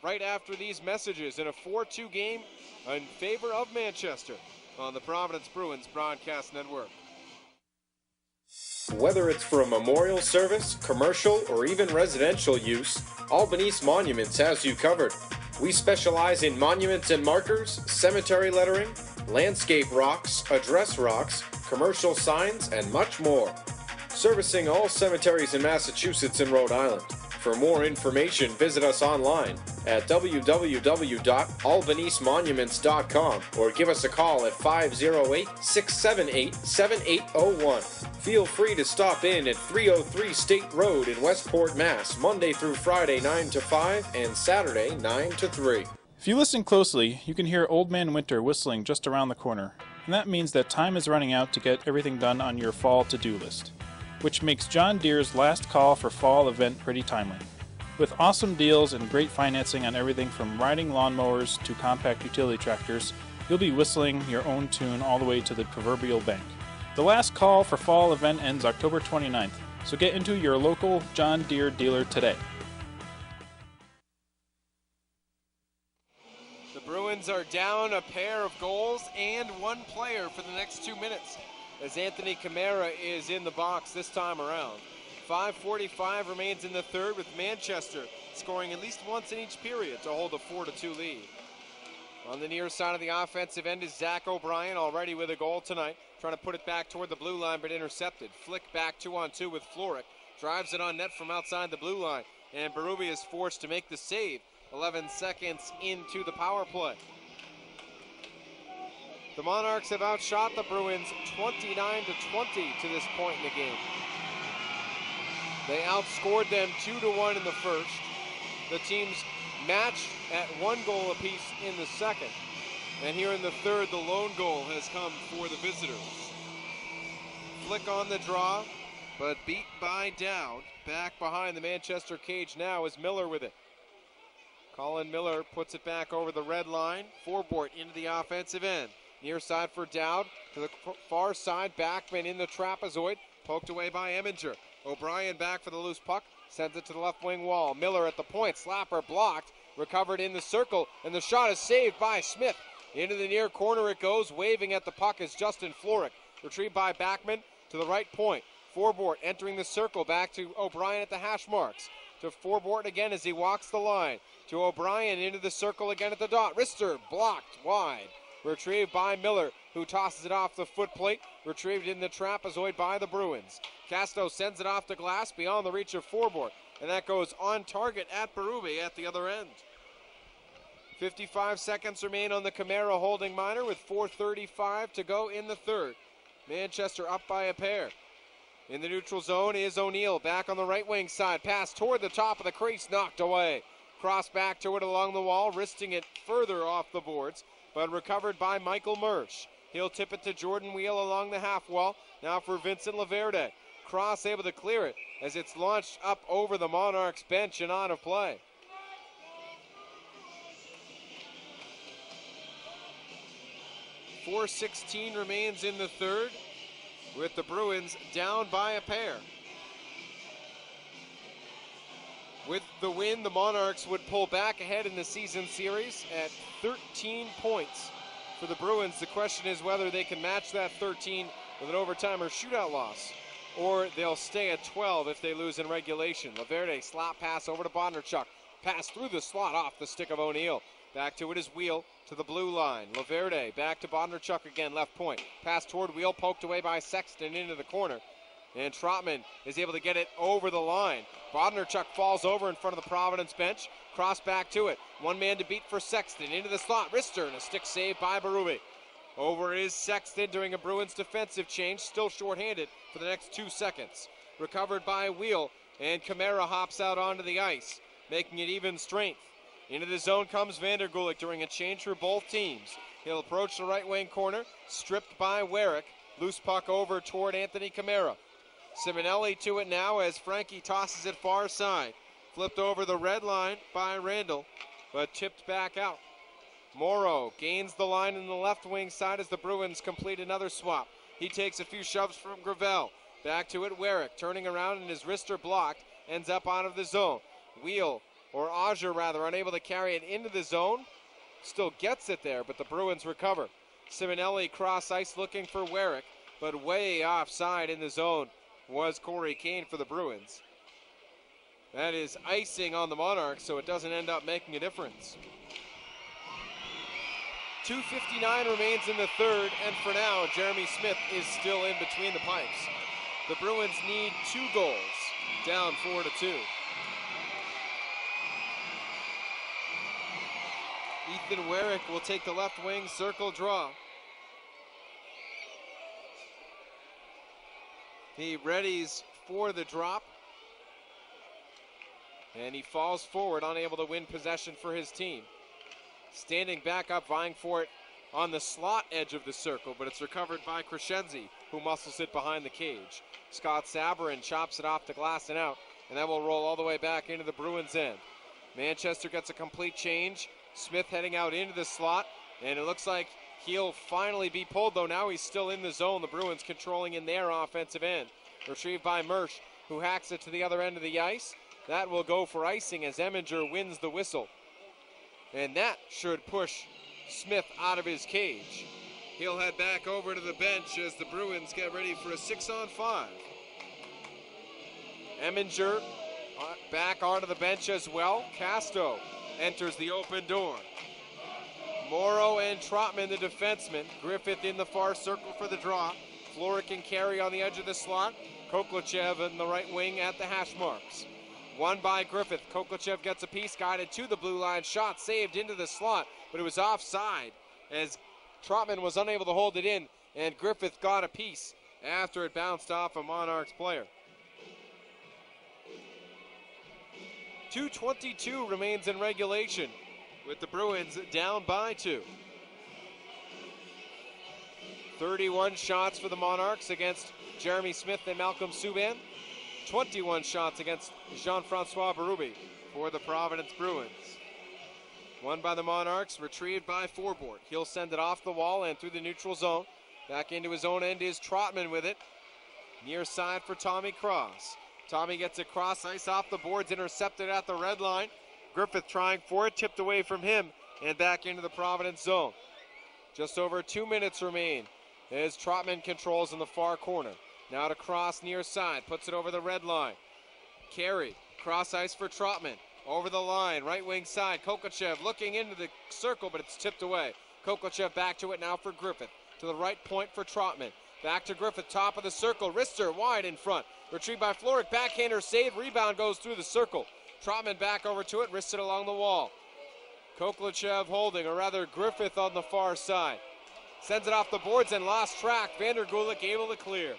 right after these messages in a 4-2 game in favor of Manchester on the Providence Bruins Broadcast Network. Whether it's for a memorial service, commercial, or even residential use, Albanese Monuments has you covered. We specialize in monuments and markers, cemetery lettering, landscape rocks, address rocks, commercial signs, and much more. Servicing all cemeteries in Massachusetts and Rhode Island. For more information, visit us online at www.albanesemonuments.com or give us a call at 508-678-7801. Feel free to stop in at 303 State Road in Westport, Mass, Monday through Friday 9 to 5 and Saturday 9 to 3. If you listen closely, you can hear Old Man Winter whistling just around the corner, and that means that time is running out to get everything done on your fall to-do list, which makes John Deere's last call for fall event pretty timely. With awesome deals and great financing on everything from riding lawnmowers to compact utility tractors, you'll be whistling your own tune all the way to the proverbial bank. The last call for fall event ends October 29th, so get into your local John Deere dealer today. The Bruins are down a pair of goals and one player for the next 2 minutes, as Anthony Camara is in the box this time around. 5:45 remains in the third, with Manchester scoring at least once in each period to hold a 4-2 lead. On the near side of the offensive end is Zach O'Brien, already with a goal tonight, trying to put it back toward the blue line, but intercepted. Flick back 2-on-2 with Floric, drives it on net from outside the blue line, and Berube is forced to make the save 11 seconds into the power play. The Monarchs have outshot the Bruins 29-20 to this point in the game. They outscored them 2-1 in the first. The teams matched at 1 goal apiece in the second. And here in the third, the lone goal has come for the visitors. Flick on the draw, but beat by Dowd. Back behind the Manchester cage now is Miller with it. Colin Miller puts it back over the red line. Forbort into the offensive end. Near side for Dowd. To the far side, Backman in the trapezoid. Poked away by Eminger. O'Brien back for the loose puck. Sends it to the left wing wall. Miller at the point. Slapper blocked. Recovered in the circle. And the shot is saved by Smith. Into the near corner it goes. Waving at the puck is Justin Floric. Retrieved by Backman to the right point. Forbort entering the circle. Back to O'Brien at the hash marks. To Forbort again as he walks the line. To O'Brien into the circle again at the dot. Rister blocked wide. Retrieved by Miller, who tosses it off the foot plate. Retrieved in the trapezoid by the Bruins. Casto sends it off the glass beyond the reach of Forbort. And that goes on target at Berube at the other end. 55 seconds remain on the Camara holding minor with 4:35 to go in the third. Manchester up by a pair. In the neutral zone is O'Neill back on the right wing side. Pass toward the top of the crease, knocked away. Cross back to it along the wall, wristing it further off the boards, but recovered by Michael Mersch. He'll tip it to Jordan Wheel along the half wall. Now for Vincent Laverde. Cross able to clear it as it's launched up over the Monarchs bench and out of play. .416 remains in the third, with the Bruins down by a pair. With the win, the Monarchs would pull back ahead in the season series at 13 points. For the Bruins, the question is whether they can match that 13 with an overtime or shootout loss, or they'll stay at 12 if they lose in regulation. Laverde, slot pass over to Bondarchuk. Pass through the slot off the stick of O'Neill. Back to it is Wheel to the blue line. Laverde back to Bondarchuk again, left point. Pass toward Wheel, poked away by Sexton into the corner. And Trotman is able to get it over the line. Bondarchuk falls over in front of the Providence bench. Cross back to it. One man to beat for Sexton. Into the slot. Rister and a stick save by Berube. Over is Sexton during a Bruins defensive change. Still shorthanded for the next 2 seconds. Recovered by Wheel. And Camara hops out onto the ice, making it even strength. Into the zone comes Vandergulik during a change for both teams. He'll approach the right wing corner. Stripped by Warwick. Loose puck over toward Anthony Camara. Simonelli to it now as Frankie tosses it far side. Flipped over the red line by Randall, but tipped back out. Morrow gains the line in the left wing side as the Bruins complete another swap. He takes a few shoves from Gravel. Back to it, Warwick, turning around and his wrister blocked, ends up out of the zone. Wheel, or Auger rather, unable to carry it into the zone. Still gets it there, but the Bruins recover. Simonelli cross ice looking for Warwick, but way offside in the zone was Corey Kane for the Bruins. That is icing on the Monarchs, so it doesn't end up making a difference. 2:59 remains in the third, and for now, Jeremy Smith is still in between the pipes. The Bruins need 2 goals, down 4-2. Ethan Werrick will take the left wing circle draw. He readies for the drop. And he falls forward, unable to win possession for his team. Standing back up, vying for it on the slot edge of the circle, but it's recovered by Crescenzi, who muscles it behind the cage. Scott Sabourin chops it off the glass and out, and that will roll all the way back into the Bruins' end. Manchester gets a complete change. Smith heading out into the slot, and it looks like he'll finally be pulled, though now he's still in the zone. The Bruins controlling in their offensive end. Retrieved by Mersch, who hacks it to the other end of the ice. That will go for icing as Eminger wins the whistle. And that should push Smith out of his cage. He'll head back over to the bench as the Bruins get ready for a 6-on-5. Eminger back onto the bench as well. Casto enters the open door. Morrow and Trotman, the defensemen. Griffith in the far circle for the draw. Floric and Carey on the edge of the slot. Koklachev in the right wing at the hash marks. Won by Griffith. Koklachev gets a piece, guided to the blue line. Shot saved into the slot, but it was offside as Trotman was unable to hold it in, and Griffith got a piece after it bounced off a Monarchs player. 2:22 remains in regulation, with the Bruins down by 2. 31 shots for the Monarchs against Jeremy Smith and Malcolm Subban. 21 shots against Jean-Francois Berube for the Providence Bruins. Won by the Monarchs, retrieved by Forbort. He'll send it off the wall and through the neutral zone. Back into his own end is Trotman with it. Near side for Tommy Cross. Tommy gets it cross ice off the boards, intercepted at the red line. Griffith trying for it, tipped away from him, and back into the Providence zone. Just over 2 minutes remain as Trotman controls in the far corner. Now to Cross near side, puts it over the red line. Carey, cross ice for Trotman. Over the line, right wing side. Koklachev looking into the circle, but it's tipped away. Koklachev back to it now for Griffith. To the right point for Trotman. Back to Griffith, top of the circle. Wrister wide in front. Retrieved by Floric. Backhander saved. Rebound goes through the circle. Trotman back over to it. Wristed along the wall. Koklachev holding, or rather Griffith on the far side. Sends it off the boards and lost track. Vander Gulik able to clear.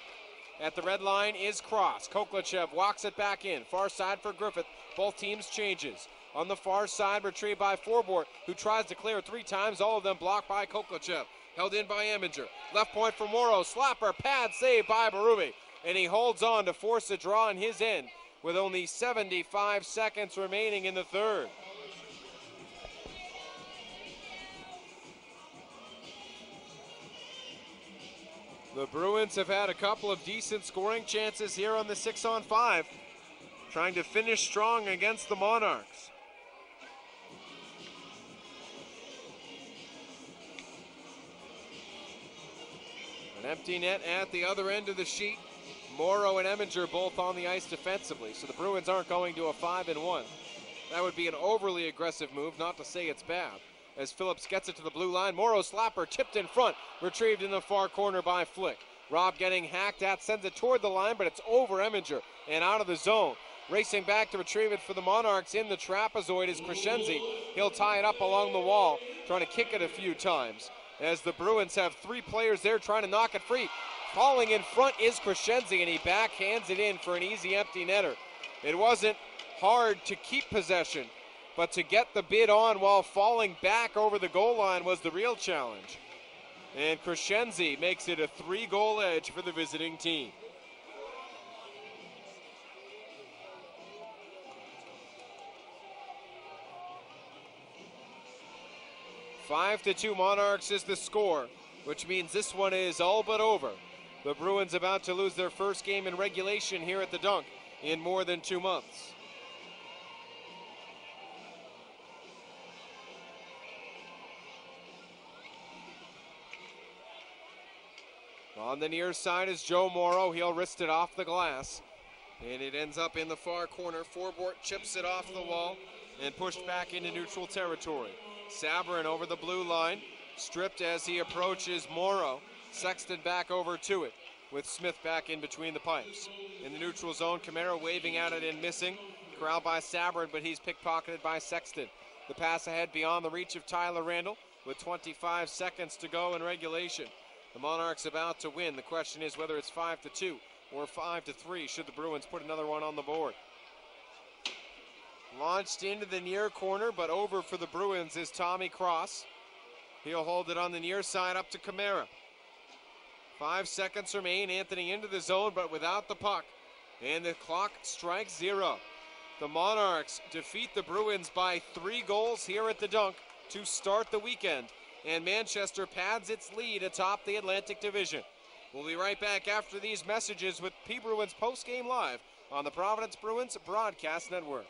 At the red line is Cross. Koklachev walks it back in. Far side for Griffith. Both teams changes. On the far side, retrieved by Forbort, who tries to clear 3 times. All of them blocked by Koklachev. Held in by Eminger. Left point for Morrow. Slapper, pad save by Berube. And he holds on to force a draw in his end with only 75 seconds remaining in the third. The Bruins have had a couple of decent scoring chances here on the 6-on-5, trying to finish strong against the Monarchs. An empty net at the other end of the sheet. Morrow and Eminger both on the ice defensively, so the Bruins aren't going to a 5-1. That would be an overly aggressive move, not to say it's bad. As Phillips gets it to the blue line, Morrow slapper tipped in front, retrieved in the far corner by Flick. Rob getting hacked at, sends it toward the line, but it's over Eminger and out of the zone. Racing back to retrieve it for the Monarchs in the trapezoid is Crescenzi. He'll tie it up along the wall, trying to kick it a few times. As the Bruins have 3 players there trying to knock it free. Falling in front is Crescenzi, and he backhands it in for an easy empty netter. It wasn't hard to keep possession, but to get the bid on while falling back over the goal line was the real challenge. And Crescenzi makes it a 3-goal edge for the visiting team. Five to 2 Monarchs is the score, which means this one is all but over. The Bruins about to lose their first game in regulation here at the Dunk in more than 2 months. On the near side is Joe Morrow. He'll wrist it off the glass. And it ends up in the far corner. Forbort chips it off the wall and pushed back into neutral territory. Sabourin over the blue line. Stripped as he approaches Morrow. Sexton back over to it, with Smith back in between the pipes. In the neutral zone, Camara waving at it and missing. Corralled by Sabrin, but he's pickpocketed by Sexton. The pass ahead beyond the reach of Tyler Randall with 25 seconds to go in regulation. The Monarchs about to win. The question is whether it's 5-2 or 5-3 should the Bruins put another one on the board. Launched into the near corner, but over for the Bruins is Tommy Cross. He'll hold it on the near side up to Camara. 5 seconds remain. Anthony into the zone, but without the puck. And the clock strikes 0. The Monarchs defeat the Bruins by 3 goals here at the Dunk to start the weekend. And Manchester pads its lead atop the Atlantic Division. We'll be right back after these messages with P. Bruins Postgame Live on the Providence Bruins Broadcast Network.